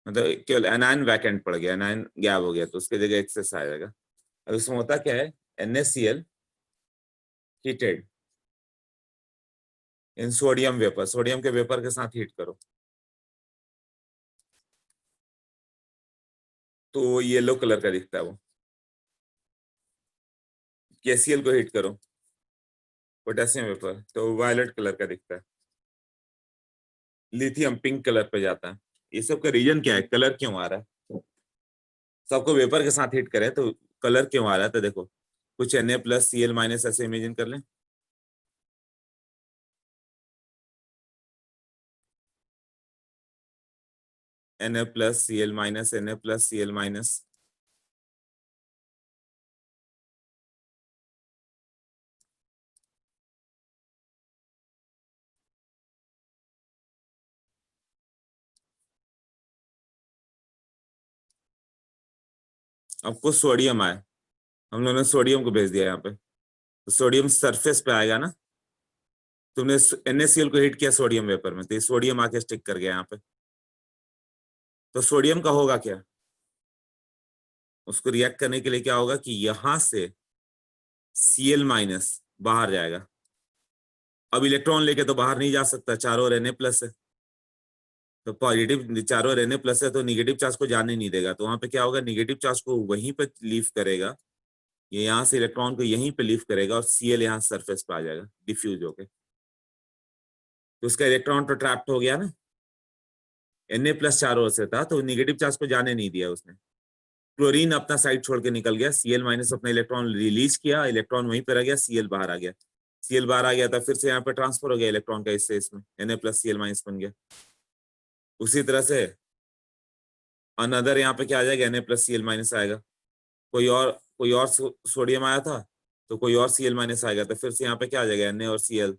मतलब केवल एनायन वैकेंट पड़ गया, एनायन गैप हो गया, तो उसके जगह एक्सेस आ जाएगा। अब इसमें होता क्या है, NaCl heated in sodium vapour, sodium के वेपर के साथ हीट करो तो वो येलो कलर का दिखता है। वो KCl को हीट करो, पोटेशियम वेपर, तो वायलेट कलर का दिखता है। लिथियम पिंक कलर पे जाता है। ये सब का रीजन क्या है, कलर क्यों आ रहा है। सबको वेपर के साथ हीट करे तो कलर क्यों आ रहा है, तो देखो कुछ Na+Cl- ऐसे इमेजिन कर लें। Na+Cl-, Na+Cl-, अब कुछ सोडियम आए, हम लोगों ने सोडियम को भेज दिया यहाँ पे, तो सोडियम सरफेस पे आएगा ना। तुमने NaCl को हिट किया सोडियम वेपर में, तो ये सोडियम आके स्टिक कर गया यहाँ पे। तो सोडियम का होगा क्या, उसको रिएक्ट करने के लिए क्या होगा कि यहां से Cl- बाहर जाएगा। अब इलेक्ट्रॉन लेके तो बाहर नहीं जा सकता, चारों ओर Na+ है, तो पॉजिटिव चारों ओर Na+ है, तो निगेटिव चार्ज को जाने नहीं देगा। तो वहां पे क्या होगा, निगेटिव चार्ज को वहीं पे लीव करेगा, ये यहाँ से इलेक्ट्रॉन को यहीं पे लीव करेगा और Cl यहाँ सरफेस पे आ जाएगा डिफ्यूज होके। तो उसका इलेक्ट्रॉन तो ट्रैप्ड हो गया ना, Na+ चारों ओर से था तो निगेटिव चार्ज को जाने नहीं दिया उसने। क्लोरीन अपना साइड छोड़ के निकल गया, Cl- अपना इलेक्ट्रॉन रिलीज किया, इलेक्ट्रॉन वहीं पर रह गया, Cl बाहर आ गया। Cl बाहर आ गया था, फिर से यहाँ पे ट्रांसफर हो गया इलेक्ट्रॉन का, इससे इसमें Na+Cl- बन गया। उसी तरह से अनदर यहाँ पे क्या आ जाएगा, Na+Cl- आएगा। कोई और सोडियम आया था, तो कोई और Cl- आएगा, तो फिर से यहाँ पे क्या आ जाएगा, Na और Cl,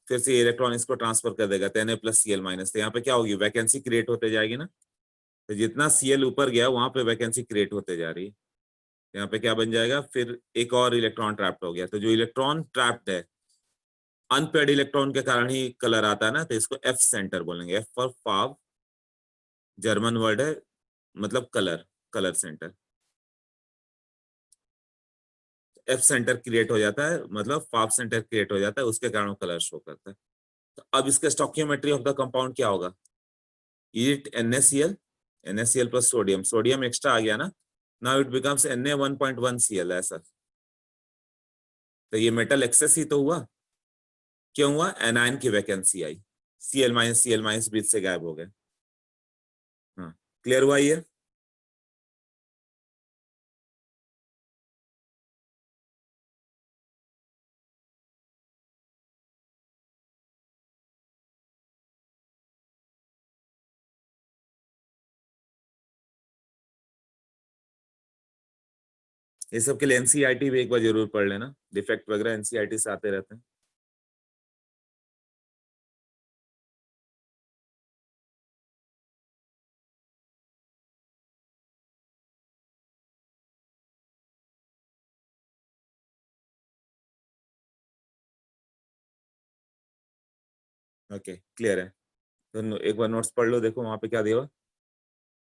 फिर से इलेक्ट्रॉन इसको ट्रांसफर कर देगा, तो Na+Cl-, तो यहाँ पे क्या होगी, वैकेंसी क्रिएट होते जाएगी ना। तो जितना Cl ऊपर गया वहां पे वैकेंसी क्रिएट होते जा रही है। यहाँ पे क्या बन जाएगा, फिर एक और इलेक्ट्रॉन ट्रैप्ड हो गया। तो जो इलेक्ट्रॉन ट्रैप्ड है, अनपेयर्ड इलेक्ट्रॉन के कारण ही कलर आता है ना, तो इसको F सेंटर बोलेंगे। F फॉर फाव, जर्मन वर्ड है, मतलब colour, colour centre. F centre create हो जाता है, मतलब फाव सेंटर क्रिएट हो जाता है, उसके कारण कलर शो करता है। तो अब इसका स्टोइकियोमेट्री ऑफ द कंपाउंड क्या होगा, it NaCl, NaCl plus sodium, sodium extra आ गया ना, नाउ इट बिकम्स Na1.1Cl ऐसा। तो ये मेटल एक्सेस ही तो हुआ, क्यों हुआ, एनायन की वैकेंसी आई, Cl- बीच से गायब हो गए। हाँ, क्लियर हुआ ये। ये सब के लिए एनसीईआरटी भी एक बार जरूर पढ़ लेना, डिफेक्ट वगैरह एनसीईआरटी से आते रहते हैं। ओके क्लियर है, तो एक बार नोट्स पढ़ लो, देखो वहां पे क्या दिया हुआ।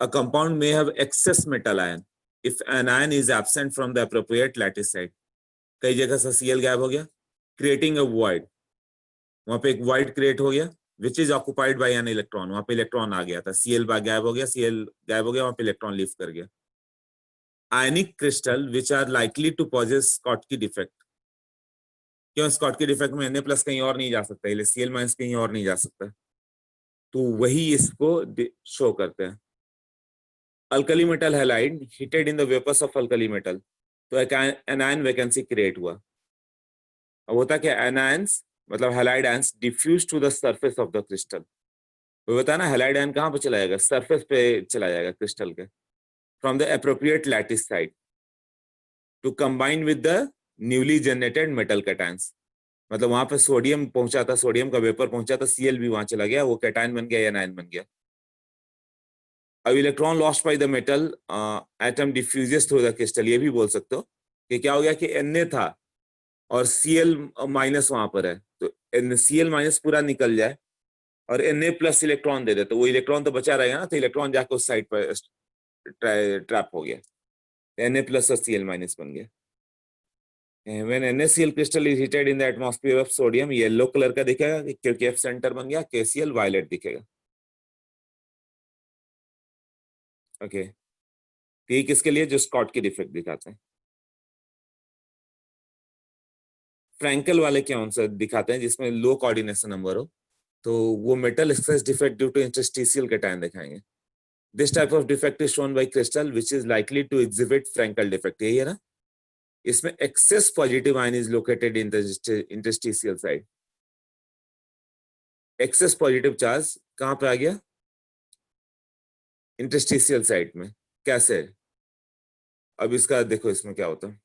A compound may have excess metal ion if an ion is absent from the appropriate lattice site. कई जगह से Cl गायब हो गया, creating a void. वहां पे एक void create हो गया, which is occupied by an electron. वहां पे इलेक्ट्रॉन आ गया था, Cl गायब हो गया, Cl गायब हो गया, वहां पे इलेक्ट्रॉन लीव कर गया. Ionic crystal which are likely to possess Schottky defect. क्यों Schottky defect में Na प्लस कहीं और नहीं जा सकता, इसलिए Cl माइनस कहीं और नहीं जा सकता, तो वही इसको शो करते हैं. Alkali metal halide heated in the vapours of alkali metal, तो एक एनायन वैकेंसी क्रिएट हुआ. अब होता क्या, एनायंस मतलब halide ions diffuse to the surface of the crystal. वो होता है ना, हैलाइड आयन कहाँ पे चला जाएगा, सरफेस पे चला जाएगा क्रिस्टल के, from the appropriate lattice side to combine with the newly generated metal cations. मतलब वहां पे सोडियम पहुंचा था, सोडियम का वेपर पहुंचा था, Cl भी वहां चला गया, वो कैटायन बन गया या एनायन बन गया. अब electron lost by the metal atom diffuses through the crystal, ये भी बोल सकते हो कि क्या हो गया कि Na था और Cl माइनस वहां पर है, तो Cl माइनस पूरा निकल जाए और Na प्लस इलेक्ट्रॉन दे दे, तो वो इलेक्ट्रॉन तो बचा रहेगा ना, तो इलेक्ट्रॉन जाकर उस साइड पर ट्रैप हो गया, Na प्लस और Cl माइनस बन गया. When NaCl crystal is heated in the atmosphere of sodium, yellow colour का दिखेगा क्योंकि F सेंटर बन गया, KCl वायलेट दिखेगा. ओके, ये किसके लिए, जो स्कॉट की डिफेक्ट दिखाते हैं. फ्रैंकल वाले क्या उनसे दिखाते हैं जिसमें लो कोऑर्डिनेशन नंबर हो, तो वो metal excess defect due to interstitial cation दिखाएंगे. This type of defect is shown by crystal which is likely to exhibit Frenkel defect. यही है ना, इसमें excess positive ion is located in the interstitial side. Excess positive charge कहां पे आ गया, interstitial side में. कैसे, अब इसका देखो इसमें क्या होता है.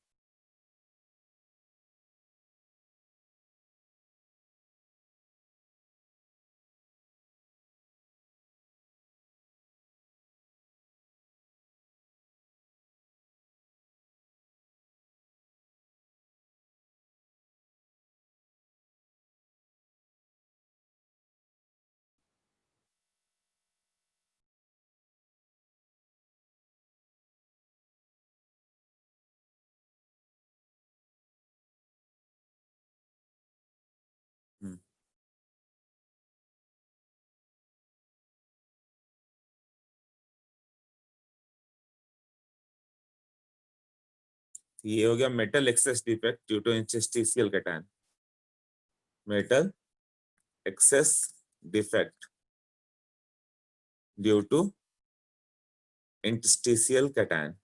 ये हो गया metal excess defect due to interstitial cation. Metal excess defect due to interstitial cation.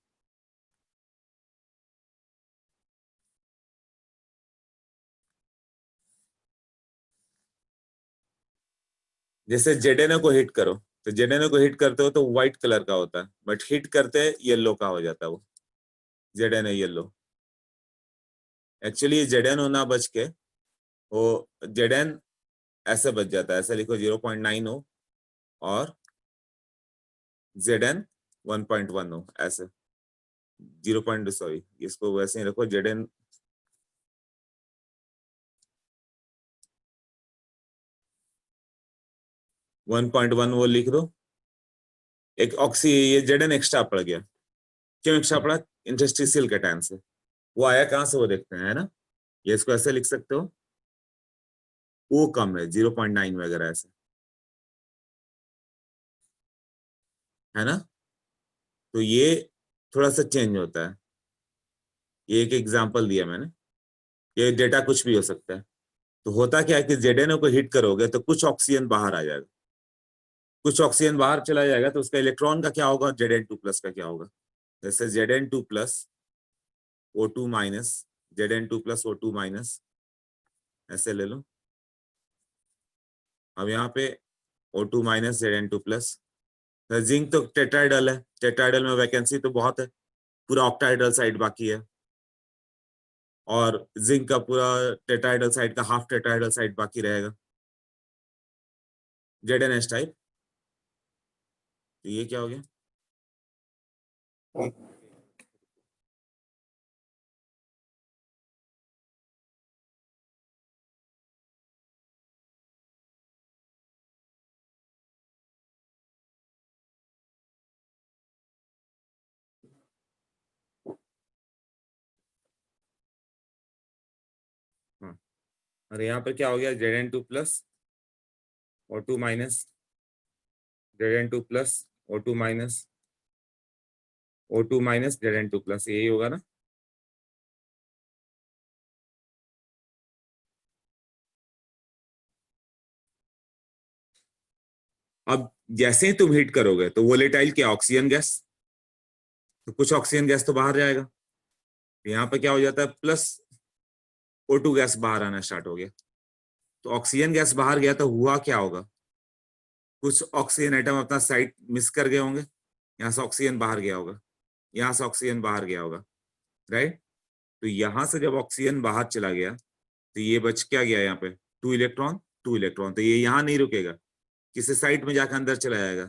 जैसे जेडेनो को हिट करो, तो जेडेनो को हिट करते हो तो व्हाइट कलर का होता है, बट हिट करते येलो का हो जाता है, वो जेडेनो येलो. एक्चुअली जेडेनो ना बच के वो जेडेन ऐसे बच जाता है, ऐसे लिखो 0.9 हो और जेडेन 1.1 हो, ऐसे 0. सॉरी, इसको वैसे ही रखो, जेडेन 1.1 वो लिख दो. एक ऑक्सी, ये जेडेन एक्स्ट्रा पड़ गया, क्यों एक्स्ट्रा पड़ा, इंटरस्टिशियल कैटायन से. वो आया कहां से, वो देखते हैं, है ना. ये इसको ऐसे लिख सकते हो, वो कम है 0.9 वगैरह ऐसे, है ना. तो ये थोड़ा सा चेंज होता है. ये एक एग्जांपल दिया मैंने, ये डेटा कुछ भी हो सकता है. तो होता क्या है कि जेडेनो को हिट करोगे तो कुछ ऑक्सीजन बाहर आ जाएगा, कुछ ऑक्सीजन बाहर चला जाएगा, तो उसका इलेक्ट्रॉन का क्या होगा, Zn2+ का क्या होगा. जैसे Zn2+ O2-, Zn2+O2-, ऐसे ले लो. अब यहाँ पे O2-, Zn2+. जिंक तो टेट्राइडल है, टेट्राइडल में वैकेंसी तो बहुत है, पूरा ऑक्टाइडल साइड बाकी है, और जिंक का पूरा टेट्राहेड्रल साइड का हाफ टेट्राहेड्रल साइड बाकी रहेगा, ZnH टाइप। तो ये क्या हो गया? हाँ, और यहाँ पर क्या हो गया? Zn2 plus O2 minus, Zn2 plus O2 minus, O2 minus Zn2 plus, यही होगा ना? अब जैसे ही तुम हीट करोगे तो वोलेटाइल क्या, ऑक्सीजन गैस, तो कुछ ऑक्सीजन गैस तो बाहर जाएगा। यहाँ पे क्या हो जाता है? प्लस O2 गैस बाहर आना स्टार्ट हो गया। तो ऑक्सीजन गैस बाहर गया तो हुआ क्या होगा? कुछ ऑक्सीजन एटम अपना साइट मिस कर गए होंगे, यहाँ से ऑक्सीजन बाहर गया होगा, यहाँ से ऑक्सीजन बाहर गया होगा, राइट। तो यहाँ से जब ऑक्सीजन बाहर चला गया तो ये बच क्या गया यहाँ पे? 2 इलेक्ट्रॉन, 2 इलेक्ट्रॉन। तो ये यहाँ नहीं रुकेगा, किसी साइट में जाकर अंदर चला जाएगा।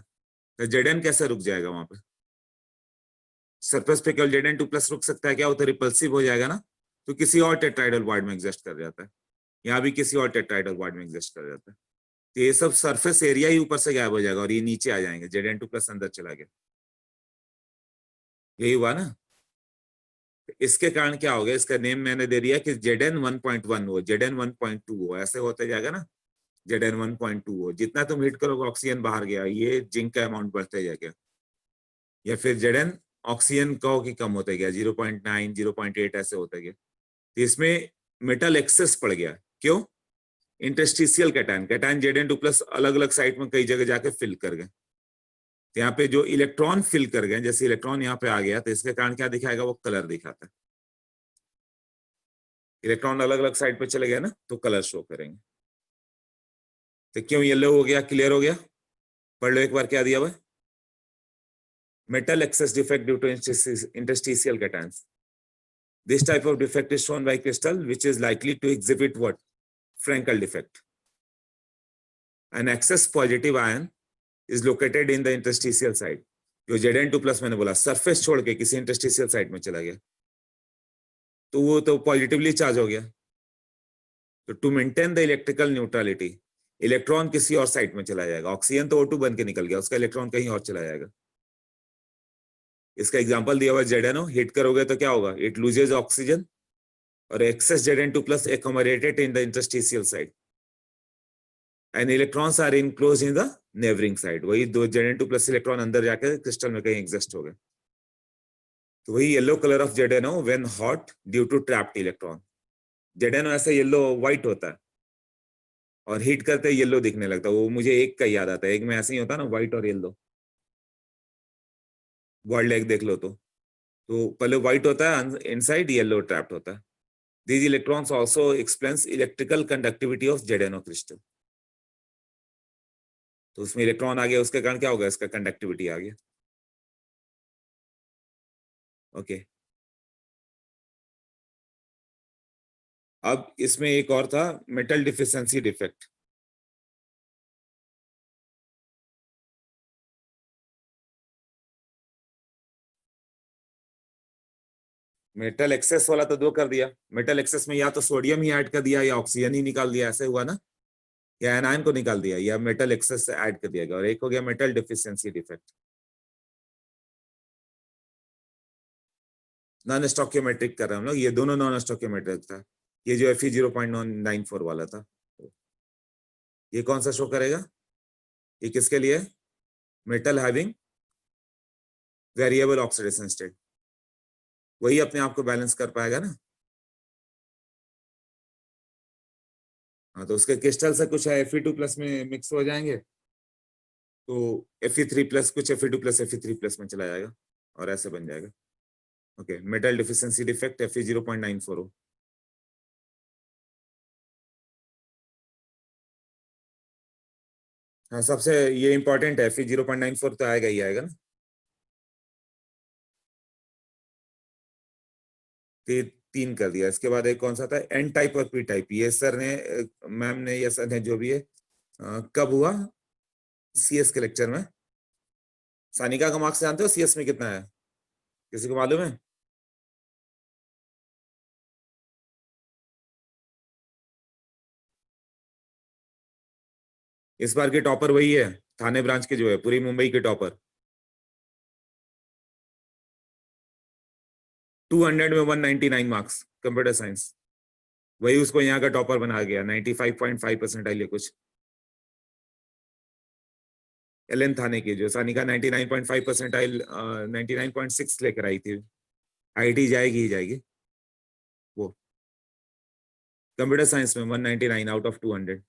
तो Zn कैसे रुक जाएगा वहां पे? सरफेस पे केवल Zn2 प्लस रुक सकता है क्या? वो तो रिपल्सिव हो जाएगा ना, तो किसी और टेट्राइडल बॉन्ड में एग्जिस्ट कर जाता है, यहाँ भी किसी और टेट्राइडल बॉन्ड में एग्जिस्ट कर जाता है। तो ये सब सरफेस एरिया ही ऊपर से गायब हो जाएगा और ये नीचे आ जाएंगे, Zn2 प्लस अंदर चला गया, यही हुआ ना। तो इसके कारण क्या हो गया? इसका नेम मैंने दे दिया कि Zn1.1 हो, Zn1.2 हो, ऐसे होते जाएगा ना। Zn1.2 हो, जितना तुम हीट करोगे ऑक्सीजन बाहर गया, ये जिंक का अमाउंट बढ़ते जाएगा। या फिर Zn ऑक्सीजन कहो कि कम होते गया, 0.9 0.8 ऐसे होते गया। तो इसमें मेटल एक्सेस पड़ गया, क्यों? Interstitial cation, cation Zn2 plus अलग अलग साइट में कई जगह जाके फिल कर गए। तो यहाँ पे जो इलेक्ट्रॉन फिल कर गए, जैसे इलेक्ट्रॉन यहाँ पे आ गया, तो इसके कारण क्या दिखाएगा? वो कलर दिखाता है। इलेक्ट्रॉन अलग अलग साइड पे चले गए ना, तो कलर शो करेंगे। तो क्यों येलो हो गया? क्लियर हो गया? पढ़ लो एक बार क्या दिया हुआ। Metal excess defect due to interstitial cations. This type of defect is shown by crystal which is likely to exhibit what? Frankel defect. An excess positive ion is located in the interstitial side. जो Zn2 plus मैंने बोला surface छोड़ के किसी interstitial side में चला गया, तो वो तो पॉजिटिवली चार्ज हो गया। तो to maintain the electrical neutrality, electron किसी और साइड में चला जाएगा। ऑक्सीजन तो O2 बन के निकल गया, उसका इलेक्ट्रॉन कहीं और चला जाएगा। इसका एग्जांपल दिया हुआ ZnO, हिट करोगे तो क्या होगा? इट लूजेज ऑक्सीजन और excess Zn2 plus accumulated in the interstitial side and electrons are enclosed in the neighboring side। वही दो Zn2 plus इलेक्ट्रॉन अंदर जाके क्रिस्टल में कहीं एग्जिस्ट हो गए। तो वही yellow colour of ZnO when hot due to trapped electron. ZnO ऐसे येलो व्हाइट होता है और हीट करते येलो दिखने लगता है। वो मुझे एक का याद आता है, एक में ऐसे ही होता है ना, व्हाइट और येलो। बॉइल्ड एग देख लो तो पहले व्हाइट होता है इनसाइड, येलो ट्रैप्ड होता है। These electrons also explains electrical conductivity of ZnO crystal। तो उसमें इलेक्ट्रॉन आ गया, उसके कारण क्या होगा? इसका कंडक्टिविटी आ गया। ओके, अब इसमें एक और था, metal deficiency defect. Metal access वाला तो दो कर दिया। मेटल एक्सेस में या तो सोडियम ही ऐड कर दिया या ऑक्सीजन ही निकाल दिया, ऐसे हुआ ना, या एनायन को निकाल दिया या मेटल एक्सेस से ऐड कर दिया गया। और एक हो गया मेटल डिफिशियंसी डिफेक्ट। नॉन स्टोकियोमेट्रिक कर रहे हैं हम लोग, ये दोनों नॉन स्टोकियोमेट्रिक था। ये जो Fe0.94 वाला था, ये कौन सा शो करेगा? ये किसके लिए? Metal having variable oxidation state, वही अपने आप को बैलेंस कर पाएगा ना। हाँ, तो उसके क्रिस्टल से कुछ Fe2 प्लस में मिक्स हो जाएंगे, तो Fe3 प्लस कुछ Fe2 प्लस Fe3 प्लस में चला जाएगा और ऐसे बन जाएगा। Okay, metal deficiency defect Fe0.94 हो। हाँ, सबसे ये इंपॉर्टेंट है, Fe0.94 तो आएगा ही आएगा ना। 3 कर दिया। इसके बाद एक कौन सा था, एन टाइप और पी टाइप। ये सर ने, मैम ने या सर ने जो भी है, कब हुआ सीएस के लेक्चर में? सानिका का मार्क्स जानते हो सीएस में कितना है, किसी को मालूम है? इस बार के टॉपर वही है, थाने ब्रांच के जो है, पूरी मुंबई के टॉपर। 200 में 199 मार्क्स, कंप्यूटर साइंस। वही उसको यहाँ का टॉपर बना गया, 95.5% आई कुछ। एलन थाने की जो सानिका 99.5% आई, 99.6 लेकर आई थी। आईटी जाएगी ही जाएगी वो। कंप्यूटर साइंस में 199 out of 200।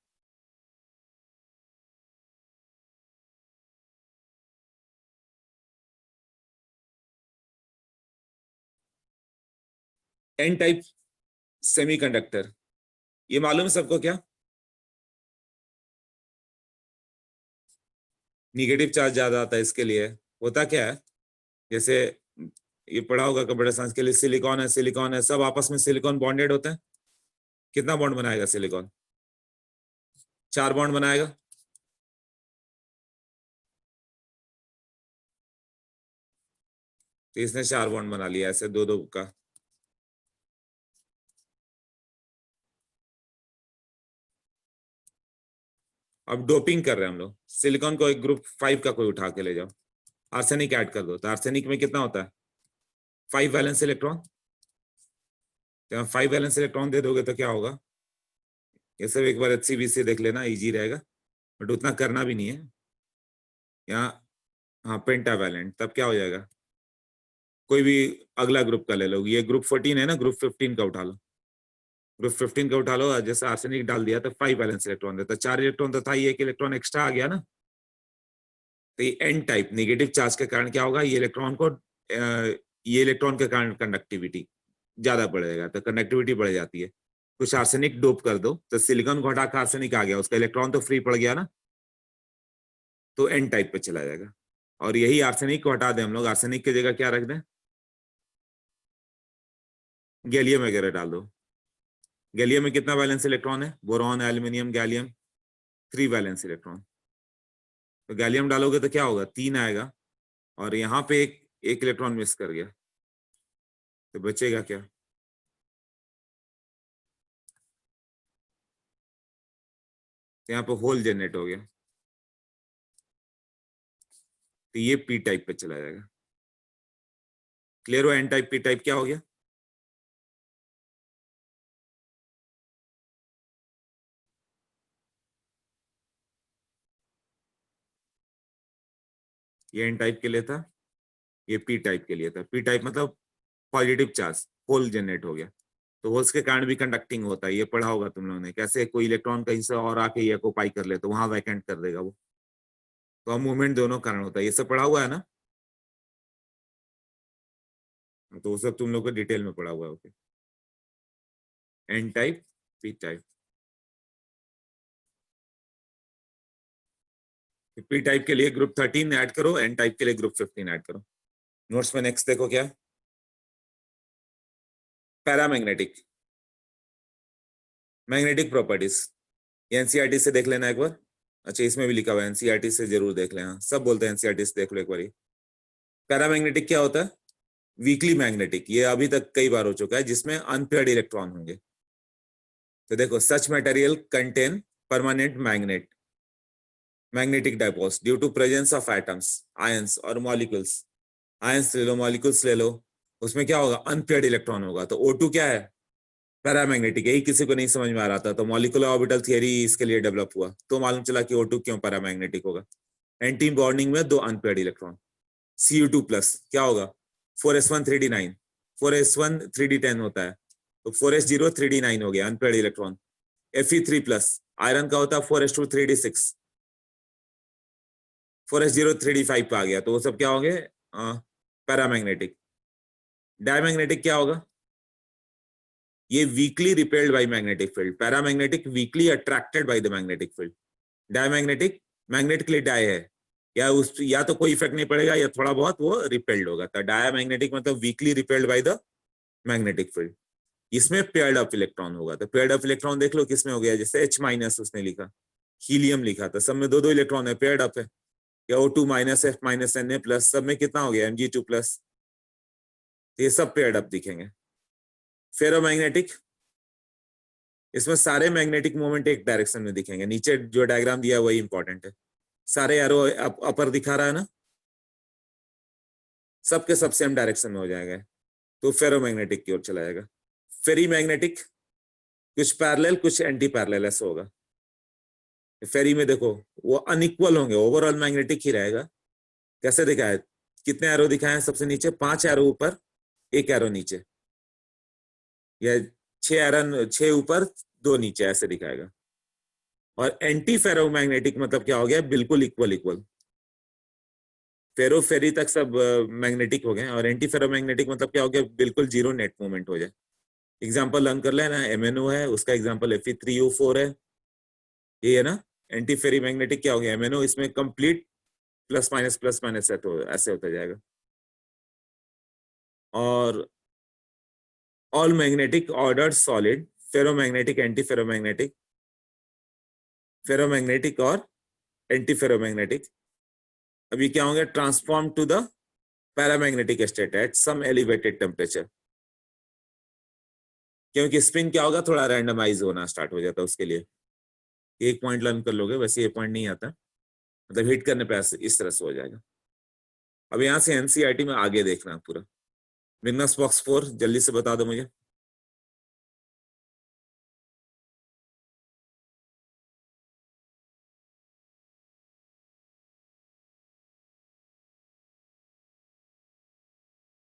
N type semiconductor, ये मालूम है सबको क्या? निगेटिव चार्ज ज्यादा आता है इसके लिए। होता क्या है, जैसे ये पढ़ा होगा कंप्यूटर साइंस के लिए, सिलिकॉन है, सिलिकॉन है, सब आपस में सिलिकॉन बॉन्डेड होते हैं। कितना बॉन्ड बनाएगा सिलिकॉन? 4 बॉन्ड बनाएगा। तो इसने 4 बॉन्ड बना लिया ऐसे, दो दो का। अब डोपिंग कर रहे हैं हम लोग, सिलिकॉन को एक ग्रुप 5 का कोई उठा के ले जाओ, आर्सेनिक ऐड कर दो, तो आर्सेनिक में कितना होता है? 5 वैलेंस इलेक्ट्रॉन। तो 5 वैलेंस इलेक्ट्रॉन दे दोगे तो क्या होगा? ये सब एक बार HCBC देख लेना, इजी रहेगा, बट उतना करना भी नहीं है यहाँ। हाँ, पेंटावैलेंट, तब क्या हो जाएगा? कोई भी अगला ग्रुप का ले लो, ये ग्रुप 14 है ना, ग्रुप 15 का उठा लो। ग्रुप 15 का उठा लो, जैसे आर्सेनिक डाल दिया तो 5 वैलेंस इलेक्ट्रॉन देता, 4 इलेक्ट्रॉन तो था ही, 1 इलेक्ट्रॉन एक्स्ट्रा आ गया ना। तो ये एन टाइप नेगेटिव चार्ज के कारण क्या होगा, ये इलेक्ट्रॉन को, ये इलेक्ट्रॉन के कारण कंडक्टिविटी ज्यादा बढ़ेगा, तो कंडक्टिविटी बढ़ जाती है। कुछ आर्सेनिक डोप कर दो तो सिलिकॉन को हटा के आर्सेनिक आ गया, उसका इलेक्ट्रॉन तो फ्री पड़ गया ना, तो एन टाइप पे चला जाएगा। और यही आर्सेनिक को हटा दें हम लोग, आर्सेनिक की जगह क्या रख दें, गैलियम वगैरह डाल दो। गैलियम में कितना वैलेंस इलेक्ट्रॉन है? Boron, aluminium, gallium, 3 valence electron. तो गैलियम डालोगे तो क्या होगा, 3 आएगा, और यहाँ पे एक इलेक्ट्रॉन मिस कर गया, तो बचेगा क्या? तो यहाँ पे होल जनरेट हो गया, तो ये पी टाइप पे चला जाएगा। क्लियर हो? एन टाइप पी टाइप क्या हो गया? ये एन टाइप के लिए था, ये पी टाइप के लिए था। पी टाइप मतलब पॉजिटिव चार्ज, होल जनरेट हो गया। तो होल्स के कारण भी कंडक्टिंग होता है, ये पढ़ा होगा तुम लोगों ने, कैसे कोई इलेक्ट्रॉन कहीं से और आके ये ऑक्यूपाई कर ले तो वहां वैकेंट कर देगा वो। तो अब मूवमेंट दोनों कारण होता है, ये सब पढ़ा हुआ है ना? तो वो सब तुम लोग को डिटेल में पढ़ा हुआ है। Okay, N type P type. P type के लिए ग्रुप 13 ऐड करो, एन टाइप के लिए ग्रुप 15 ऐड करो। नोट्स में नेक्स्ट देखो क्या, पैरामैग्नेटिक, मैग्नेटिक प्रॉपर्टीज। एनसीईआरटी से देख लेना एक बार। अच्छा, इसमें भी लिखा हुआ है, एनसीईआरटी से जरूर देख लेना, सब बोलते हैं एनसीईआरटी से देख लो एक बार। पैरामैग्नेटिक क्या होता है? वीकली मैग्नेटिक, ये अभी तक कई बार हो चुका है, जिसमें अनपेयर्ड इलेक्ट्रॉन होंगे। तो देखो, such material contain permanent magnet, magnetic dipoles due to presence of atoms, ions और मॉलिक्यूल्स। आयंस ले लो, मॉलिक्यूल्स ले लो, उसमें क्या होगा, अनपेयर्ड इलेक्ट्रॉन होगा। तो O2 क्या है? पैरामैग्नेटिक। यही किसी को नहीं समझ में आ रहा था, तो मॉलिक्यूलर ऑर्बिटल थियरी इसके लिए डेवलप हुआ, तो मालूम चला कि O2 क्यों पैरामैग्नेटिक होगा। एंटी बॉन्डिंग में 2 अनपेयर्ड इलेक्ट्रॉन। Cu2 प्लस क्या होगा, 4s1 3d9, 4s1 3d10 होता है, तो 4s0 3d9 हो गया unpaired electron. Fe3 plus iron का होता है 4s2 3d6, 4s0 3d5 पे आ गया, तो वो सब क्या होंगे, पैरामैग्नेटिक। डायमैग्नेटिक क्या होगा, ये weekly repelled by magnetic field, paramagnetic weekly attracted by the magnetic field. Diamagnetic, magnet के लिए डाय है, या तो कोई इफेक्ट नहीं पड़ेगा या थोड़ा बहुत वो रिपेल्ड होगा। तो डायमैग्नेटिक मतलब weekly repelled by the magnetic field. इसमें पेयर्ड अप इलेक्ट्रॉन होगा। तो पेयर्ड अप इलेक्ट्रॉन देख लो किसमें हो गया, जैसे H माइनस उसने लिखा, हीलियम लिखा था, सब में दो दो इलेक्ट्रॉन है, पेयर्ड अप है। या O2 minus F minus Na plus, सब में कितना हो गया Mg2 प्लस, ये सब पेयर्ड अप दिखेंगे। फेरोमैग्नेटिक, इसमें सारे मैग्नेटिक मोमेंट एक डायरेक्शन में दिखेंगे, नीचे जो डायग्राम दिया है वही इंपॉर्टेंट है, सारे एरो अपर दिखा रहा है ना, सबके सब सेम डायरेक्शन में हो जाएगा, तो फेरोमैग्नेटिक की ओर चला जाएगा। फेरी मैग्नेटिक, कुछ पैरेलल कुछ एंटी पैरेलल ऐसा होगा। फेरी में देखो वो अनइक्वल होंगे, ओवरऑल मैग्नेटिक ही रहेगा। कैसे दिखा है, कितने एरो दिखाए हैं, सबसे नीचे 5 एरो ऊपर 1 एरो नीचे, या 6 एरो 6 ऊपर 2 नीचे, ऐसे दिखाएगा। और एंटी फेरोमैग्नेटिक मतलब क्या हो गया, बिल्कुल इक्वल इक्वल, फेरो फेरी तक सब मैग्नेटिक हो गए, और एंटी फेरोमैग्नेटिक मतलब क्या हो गया, बिल्कुल जीरो नेट मूवमेंट हो जाए। एग्जांपल लर्न कर लेना, MnO है, उसका एग्जांपल Fe3O4 है, ये है ना। एंटी फेरी मैग्नेटिक क्या हो गया MnO, इसमें कंप्लीट प्लस माइनस ऐसे होता जाएगा। और all magnetic ordered solid, ferromagnetic anti ferromagnetic, ferromagnetic और एंटी फेरोमैग्नेटिक, अभी क्या होंगे, transform to the paramagnetic state at some elevated temperature. क्योंकि स्पिन क्या होगा, थोड़ा रैंडमाइज होना स्टार्ट हो जाता है, उसके लिए एक पॉइंट लर्न कर लोगे, वैसे ये पॉइंट नहीं आता, मतलब हिट करने पे इस तरह से हो जाएगा। अब यहाँ से एनसीईआरटी में आगे देखना पूरा। मिगनस बॉक्स 4 जल्दी से बता दो मुझे।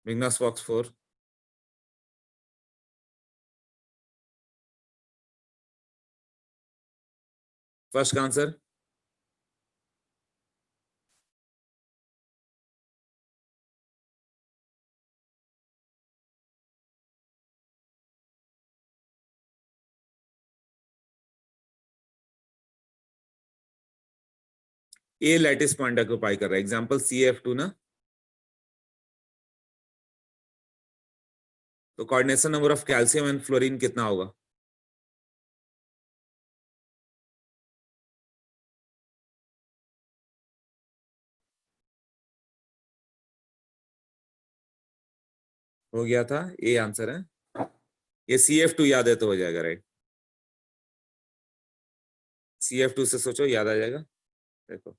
मिगनस बॉक्स 4, फर्स्ट का answer A lattice point occupy कर रहा है, एग्जांपल CF2 ना। तो coordination number of calcium and fluorine कितना होगा, हो गया था, ए आंसर है। ये CF2 याद है तो हो जाएगा, राइट। CF2 से सोचो, याद आ जाएगा, देखो।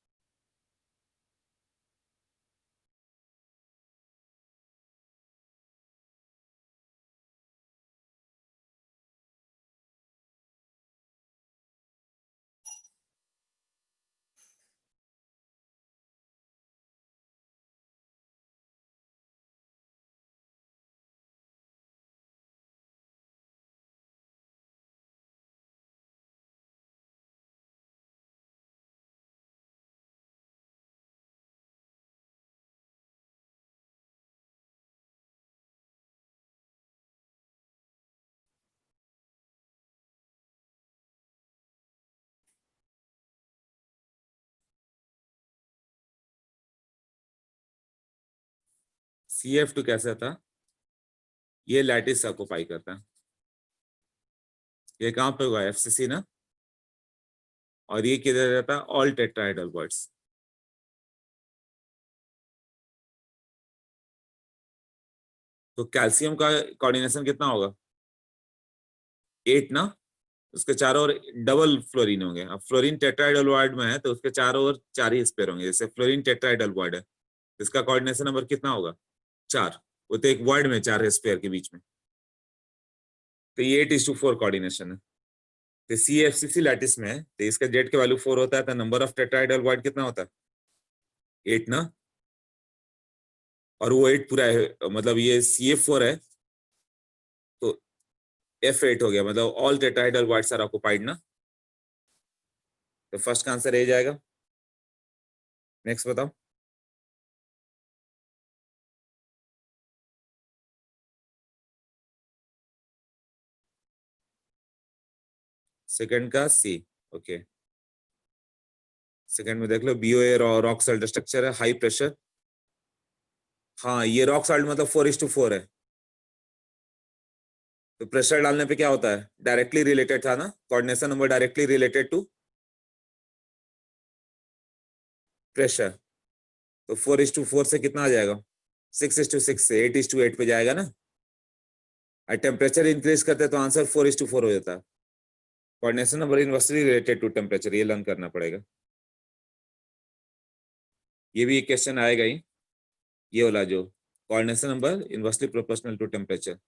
CF2 कैसा था, ये लैटिस ऑक्यूपाई करता है, ये कहां पे हुआ, FCC ना। और ये किधर रहता है, ऑल टेट्राहेड्रल बॉन्ड्स। तो कैल्शियम का कोऑर्डिनेशन कितना होगा, 8 ना, उसके चारों ओर डबल फ्लोरीन होंगे। अब फ्लोरीन टेट्राहेड्रल बॉन्ड में है तो उसके चारों ओर 4 ही स्पेयर होंगे, जैसे फ्लोरीन टेट्राहेड्रल बॉन्ड है, इसका कोऑर्डिनेशन नंबर कितना होगा, 4। वो तो एक वर्ड में 4 स्पेयर के बीच में, तो ये 8:4 कोऑर्डिनेशन है। तो CFCC लैटिस में है, तो इसका जेड के वैल्यू 4 होता है, तो नंबर ऑफ टेट्राहेड्रल बॉन्ड कितना होता है, 8 ना। और वो 8 पूरा है, मतलब ये CF4 है, तो F8 हो गया, मतलब all tetrahedral bonds are occupied ना। तो फर्स्ट का आंसर ए जाएगा। नेक्स्ट बताओ। सेकंड का C, ओके। सेकंड में देख लो, BOA रॉक सॉल्ट स्ट्रक्चर है, हाई प्रेशर। हाँ, ये रॉक सॉल्ट मतलब 4:4 है, तो प्रेशर डालने पे क्या होता है, डायरेक्टली रिलेटेड था ना, coordination number directly related to pressure. तो 4:4 से कितना आ जाएगा, 6:6 से 8:8 पे जाएगा ना। और टेम्परेचर इंक्रीज करते हैं तो आंसर 4:4 हो जाता है। Coordination number inversely related to temperature, ये लर्न करना पड़ेगा। ये भी एक क्वेश्चन आएगा ही, ये वाला जो coordination number inversely proportional to temperature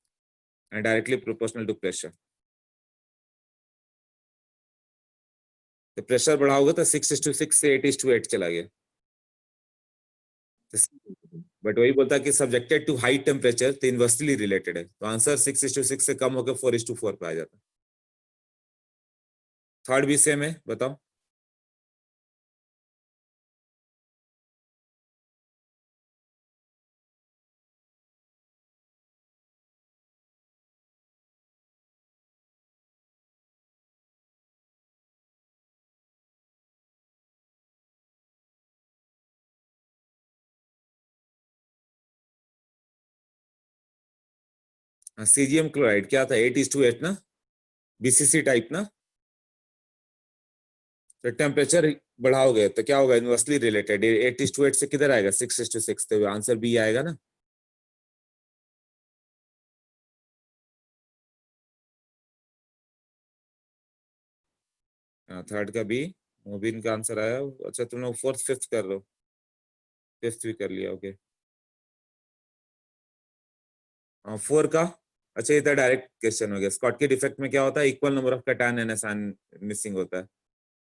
and directly proportional to pressure. तो प्रेशर बढ़ाओगे तो 6:6 से 8:8 चला गया। बट वही बोलता है कि सब्जेक्टेड टू हाई टेम्परेचर तो इनवर्सली रिलेटेड है, तो आंसर 6:6 से कम होकर 4:4 पे आ जाता है। थर्ड भी सेम है, बताओ। सीजियम क्लोराइड क्या था, 8:8 ना, बीसीसी टाइप ना। तो टेम्परेचर बढ़ाओगे तो क्या होगा, इनवर्सली रिलेटेड, 8:8 से किधर आएगा, 6:6, तो आंसर बी आएगा ना। थर्ड का बी, मोबिन का आंसर आया। अच्छा तुम लोग फोर्थ फिफ्थ कर रहे हो, फिफ्थ भी कर लिया, ओके। फोर का, अच्छा ये तो डायरेक्ट क्वेश्चन हो गया। स्कॉटकी डिफेक्ट में क्या होता है, equal number of cation and anion missing होता है,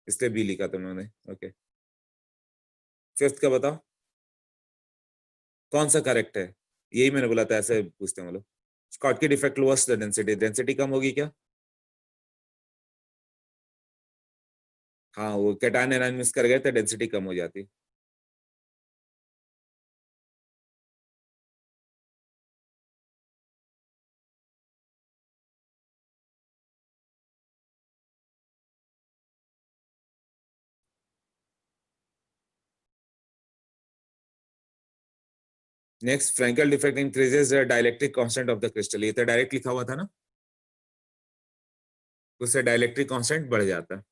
इसलिए बी लिखा तुम लोगों ने, ओके। फिफ्थ का बताओ, कौन सा करेक्ट है। यही मैंने बोला था, ऐसे पूछते हैं वो लोग। Schottky defect lowers the density, density कम होगी क्या। हाँ वो कैटायन एनायन मिस कर गए तो डेंसिटी कम हो जाती। Next, Frenkel defect increases the dielectric constant of the crystal, ये तो डायरेक्ट लिखा हुआ था ना, उससे डाइलेक्ट्रिक कांस्टेंट बढ़ जाता है।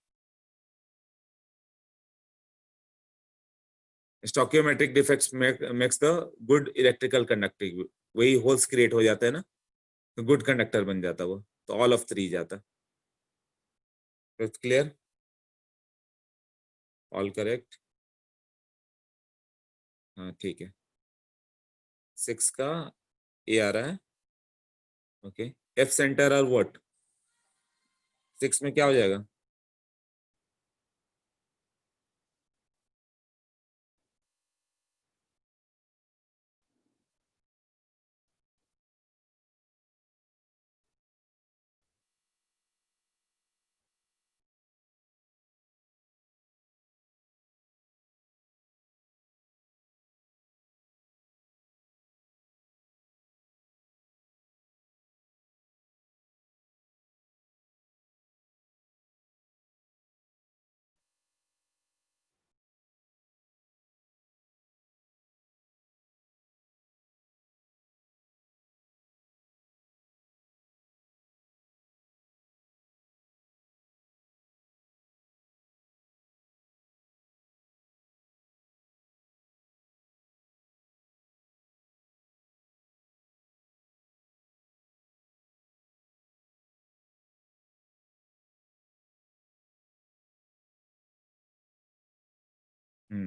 Stoichiometric defects makes the good electrical conducting, वही होल्स क्रिएट हो जाते हैं ना, तो गुड कंडक्टर बन जाता वो, तो ऑल ऑफ थ्री जाता। Clear, all correct. हाँ ठीक है, सिक्स का ए आ रहा है, ओके। एफ सेंटर और व्हाट, सिक्स में क्या हो जाएगा।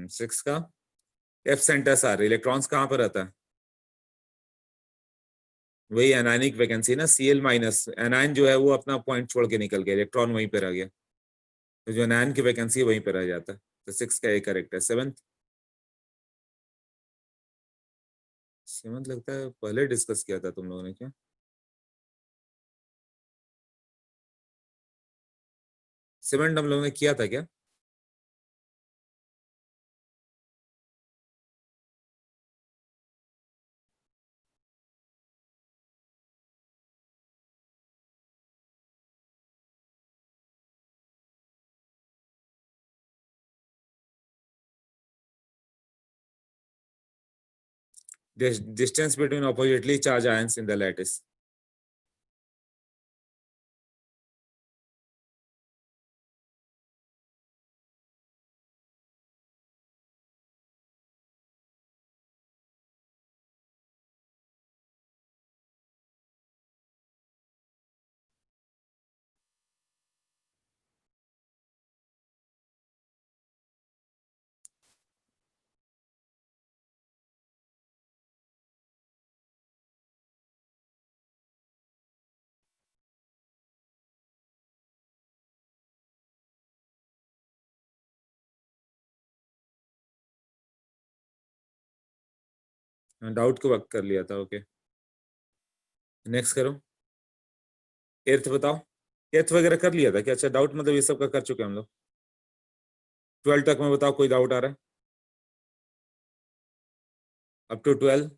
सिक्स का एफ सेंटर सर, इलेक्ट्रॉन्स कहाँ पर रहता है, वही एनायनिक वैकेंसी ना, Cl माइनस, एनायन जो है वो अपना पॉइंट छोड़ के निकल गया, इलेक्ट्रॉन वहीं पे रह गया, तो जो एनायन की वैकेंसी है वहीं पे रह जाता है, तो सिक्स का ए करेक्ट है। सेवंथ, सेवंथ लगता है पहले डिस्कस किया था तुम लोगों ने क्या, सेवंथ हम लोगों ने किया था क्या। Distance between oppositely charged ions in the lattice, doubt के वक्त कर लिया था, ओके। नेक्स्ट करो। एर्थ बताओ, एर्थ वगैरह कर लिया था क्या? अच्छा, डाउट मतलब ये सब का कर चुके हैं हम लोग। 12 तक में बताओ, कोई डाउट आ रहा है? Up to 12।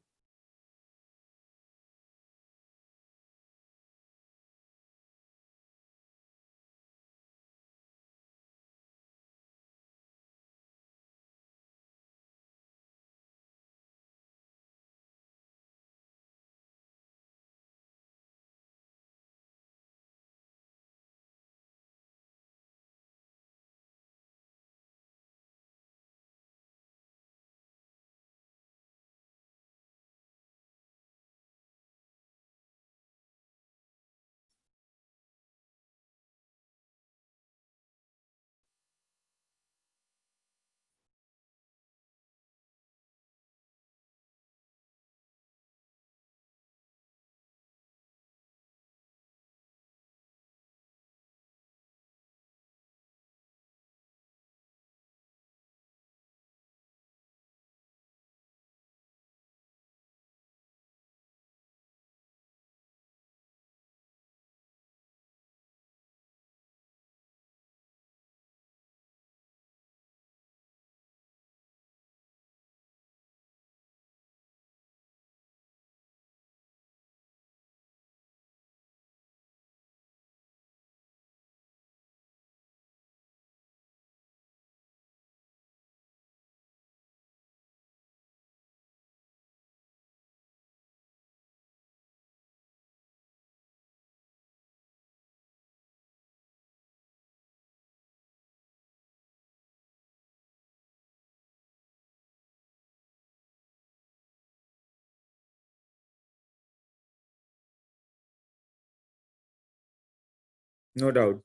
No doubt,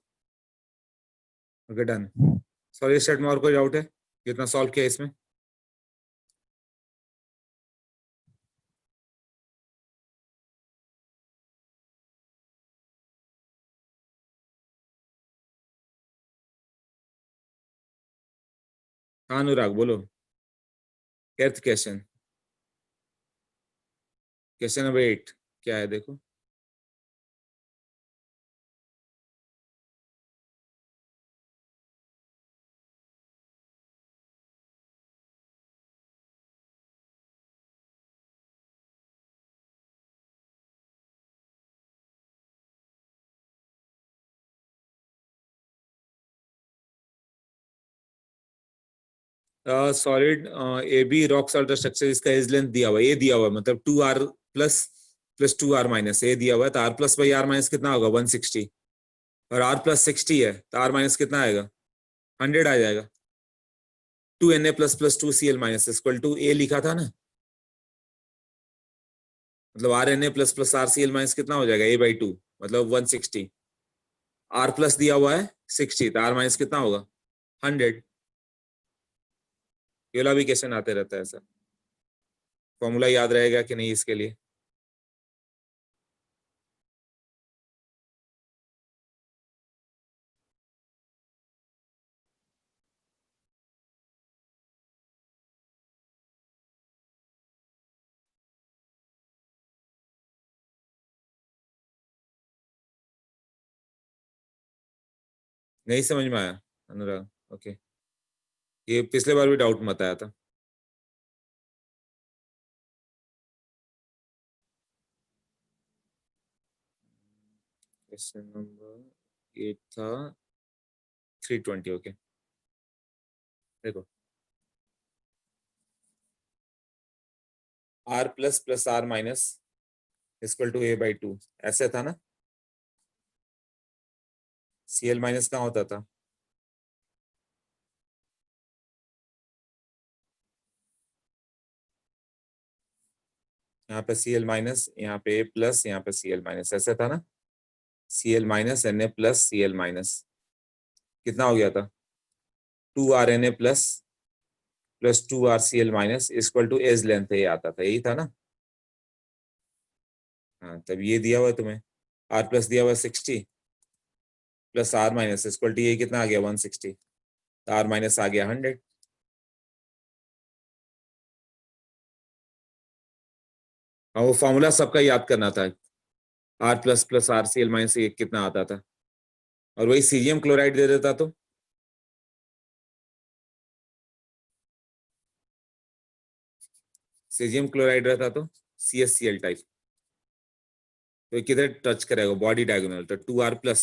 okay done. Sorry set में और कोई डाउट है जितना सॉल्व किया इसमें? हाँ अनुराग बोलो। एर्थ क्वेश्चन, क्वेश्चन नंबर 8 क्या है देखो। Solid A B rock salt structure, इसका एज लेंथ दिया हुआ है, ए दिया हुआ है, मतलब 2r plus plus 2r minus ए दिया हुआ है, तो r plus by r minus कितना होगा? 160। और r प्लस 60 है तो r माइनस कितना आएगा? 100 आ जाएगा। 2na plus plus 2cl minus equal to A लिखा था ना, मतलब rna plus plus rcl minus कितना हो जाएगा? a/2, मतलब 160। r प्लस दिया हुआ है 60, तो r माइनस कितना होगा? 100। ये वाला भी क्वेश्चन आते रहता है सर, फॉर्मूला याद रहेगा कि नहीं इसके लिए? नहीं समझ में आया अनुराग? ओके, ये पिछले बार भी डाउट मत आया था। क्वेश्चन नंबर 8 था 320, ओके। देखो, r plus plus r minus equal to a/2 ऐसे था ना? cl माइनस कहाँ होता था? यहाँ पे cl माइनस, यहाँ पे a प्लस, यहाँ पे cl माइनस, ऐसे था ना? cl minus na plus cl minus कितना हो गया था? 2rna plus plus 2rcl minus equal to edge length ये आता था, यही था ना? हाँ, तब ये दिया हुआ है तुम्हें, r प्लस दिया हुआ है 60 plus r minus equal to ये कितना आ गया? 160, तो r माइनस आ गया 100। हाँ वो फॉर्मूला सबका याद करना था, r plus plus r C L minus कितना आता था, और वही सीजियम क्लोराइड दे देता तो सीजियम क्लोराइड रहता तो CaCl टाइप, तो किधर टच करेगा बॉडी डायगोनल, तो 2r plus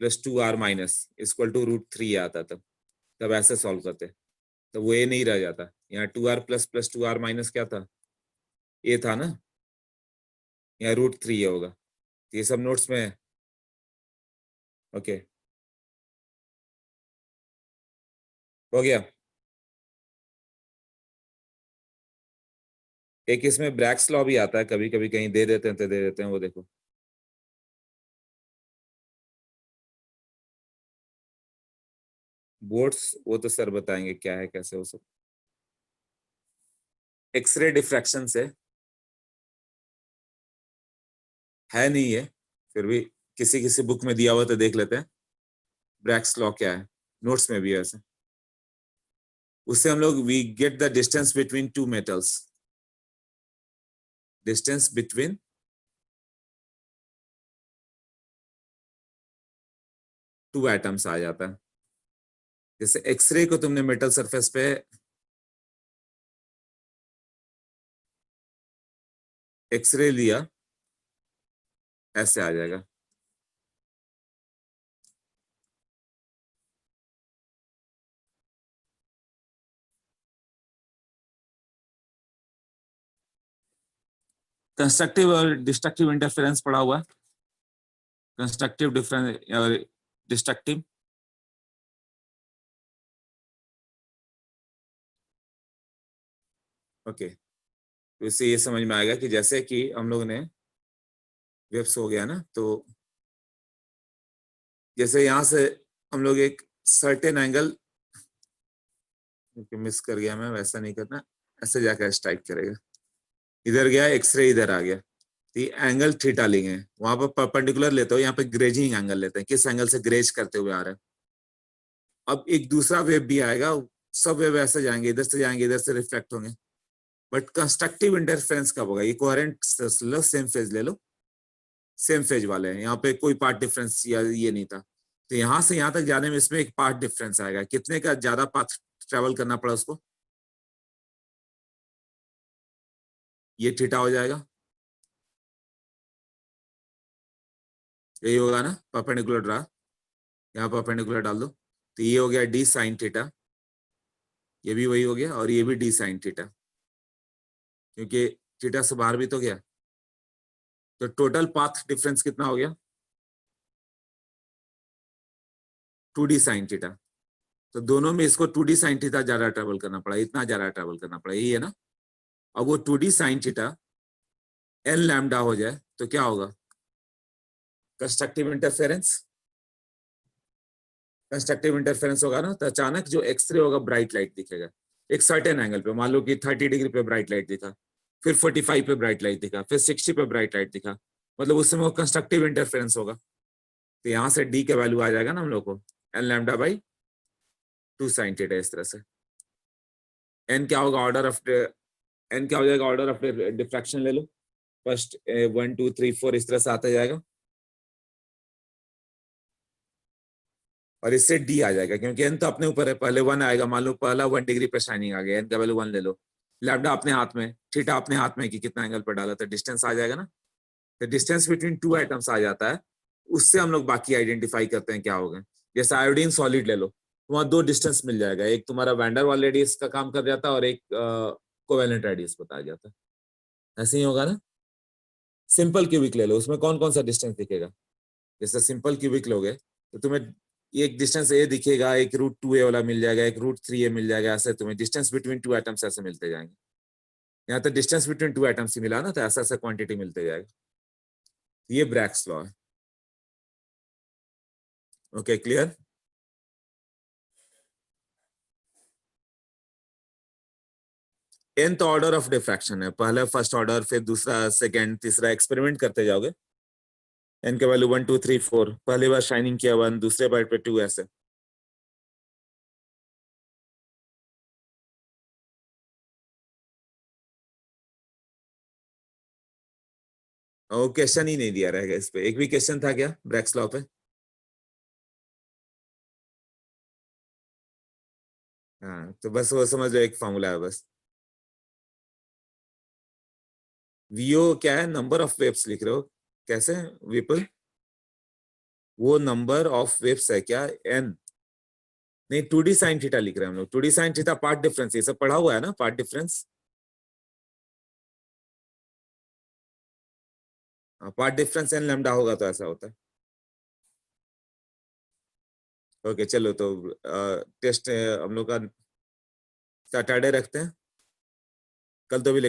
plus 2r minus equal to √3 आता था, तब ऐसे सॉल्व करते, तो वो ए नहीं रह जाता, यहाँ 2r plus plus 2r minus क्या था, ए था ना, यहाँ √3 होगा, ये सब नोट्स में है। ओके हो गया। एक इसमें ब्रैक्स लॉ भी आता है, कभी कभी कहीं दे देते हैं तो दे देते हैं, वो देखो बोर्ड्स, वो तो सर बताएंगे क्या है कैसे हो सब। एक्सरे डिफ्रैक्शन से है नहीं है, फिर भी किसी किसी बुक में दिया हुआ तो देख लेते हैं, ब्रैक्स लॉ क्या है, नोट्स में भी है ऐसे। उससे हम लोग we get the distance between two metals, distance between two atoms आ जाता है। जैसे एक्सरे को तुमने मेटल सरफेस पे एक्सरे लिया, ऐसे आ जाएगा, कंस्ट्रक्टिव और डिस्ट्रक्टिव इंटरफेरेंस पड़ा हुआ है, कंस्ट्रक्टिव डिफरेंस और डिस्ट्रक्टिव। ओके, तो इससे ये समझ में आएगा कि जैसे कि हम लोग ने वेव्स हो गया ना, तो जैसे यहां से हम लोग एक सर्टेन एंगल, मिस कर गया मैं, वैसा नहीं करना, ऐसे जाकर स्ट्राइक करेगा, इधर गया एक्सरे, इधर आ गया, तो ये एंगल थीटा लेंगे, वहां पर परपेंडिकुलर लेते हो, यहाँ पे ग्रेजिंग एंगल लेते हैं, किस एंगल से ग्रेज करते हुए आ रहे हैं। अब एक दूसरा वेव भी आएगा, सब वेव ऐसे जाएंगे, इधर से जाएंगे, इधर से रिफ्लेक्ट होंगे, बट कंस्ट्रक्टिव इंटरफेरेंस कब होगा, ये कोहेरेंट सेम फेज ले लो, सेम फेज वाले हैं, यहाँ पे कोई पार्ट डिफरेंस या ये नहीं था, तो यहाँ से यहाँ तक जाने में इसमें एक पार्ट डिफरेंस आएगा, कितने का ज्यादा पाथ ट्रेवल करना पड़ा उसको, ये थीटा हो जाएगा, यही होगा ना, परपेंडिकुलर ड्रा, यहाँ परपेंडिकुलर डाल दो, तो ये हो गया डी साइन थीटा, ये भी वही हो गया, और ये भी डी साइन थीटा, क्योंकि थीटा से बाहर भी तो गया, तो टोटल पाथ डिफरेंस कितना हो गया, 2d साइन थीटा, तो दोनों में इसको 2d साइन थीटा ज्यादा ट्रेवल करना पड़ा, इतना ज्यादा ट्रेवल करना पड़ा, यही है ना। अब वो 2d sine theta N lambda हो जाए तो क्या होगा, कंस्ट्रक्टिव इंटरफेरेंस, कंस्ट्रक्टिव इंटरफेरेंस होगा ना, तो अचानक जो एक्सरे होगा ब्राइट लाइट दिखेगा, एक सर्टेन एंगल पे, मान लो कि 30 डिग्री पे ब्राइट लाइट दिखा, फिर 45 पे ब्राइट लाइट दिखा, फिर 60 पे ब्राइट लाइट दिखा, मतलब उस समय वो कंस्ट्रक्टिव इंटरफेरेंस होगा, तो यहाँ से डी का वैल्यू आ जाएगा ना हम लोग को, n lambda by 2 sine theta, इस तरह से। एन क्या होगा, ऑर्डर ऑफ एन क्या हो जाएगा, ऑर्डर ऑफ डिफ्रैक्शन ले लो, फर्स्ट 1 2 3 4 इस तरह से आता जाएगा, और इससे डी आ जाएगा, क्योंकि एन तो अपने ऊपर है, पहले 1 आएगा, मान लो पहला 1 डिग्री पे शाइनिंग आ गया, एन का वैल्यू 1 ले लो, लैम्डा अपने हाथ में, थीटा अपने हाथ में कि कितना एंगल पर डाला, तो डिस्टेंस आ जाएगा ना, तो डिस्टेंस बिटवीन टू एटम्स आ जाता है, उससे हम लोग बाकी आइडेंटिफाई करते हैं क्या होगा, जैसे आयोडीन सॉलिड ले लो, वहां दो डिस्टेंस मिल जाएगा, एक तुम्हारा वैंडर वाल रेडियस का काम कर जाता है, और एक कोवेलेंट रेडियस बताया जाता है, ऐसे ही होगा ना। सिंपल क्यूबिक ले लो, उसमें कौन कौन सा डिस्टेंस दिखेगा, जैसे सिंपल क्यूबिक लोगे तो तुम्हें एक डिस्टेंस ए दिखेगा, एक √2a वाला मिल जाएगा, एक √3a मिल जाएगा, ऐसे तुम्हें डिस्टेंस बिटवीन टू एटम्स ऐसे मिलते जाएंगे, यहाँ तो डिस्टेंस बिटवीन टू एटम्स ही मिला ना, तो ऐसा ऐसा क्वांटिटी मिलते जाएगा, ये ब्रैक्स लॉ है। Okay clear. nth order of diffraction है, पहले फर्स्ट ऑर्डर, फिर दूसरा, सेकंड, तीसरा, एक्सपेरिमेंट करते जाओगे, n के वैल्यू 1 2 3 4, पहली बार शाइनिंग किया 1, दूसरे बार पे 2, ऐसे। वो क्वेश्चन ही नहीं दिया रहेगा इस पे। एक भी क्वेश्चन था क्या ब्रैक्स लॉ पे? हाँ, तो बस वो समझ लो एक फॉर्मूला है बस। वीओ क्या है? नंबर ऑफ वेव्स लिख रहे हो कैसे विपुल? वो नंबर ऑफ वेव्स है क्या? एन नहीं, 2D साइन थीटा लिख रहे हैं हम लोग। 2D sine theta path difference, ये सब पढ़ा हुआ है ना, path difference. Path difference n lambda होगा तो ऐसा होता है। ओके चलो, तो टेस्ट हम लोग का सैटरडे रखते हैं। कल तो भी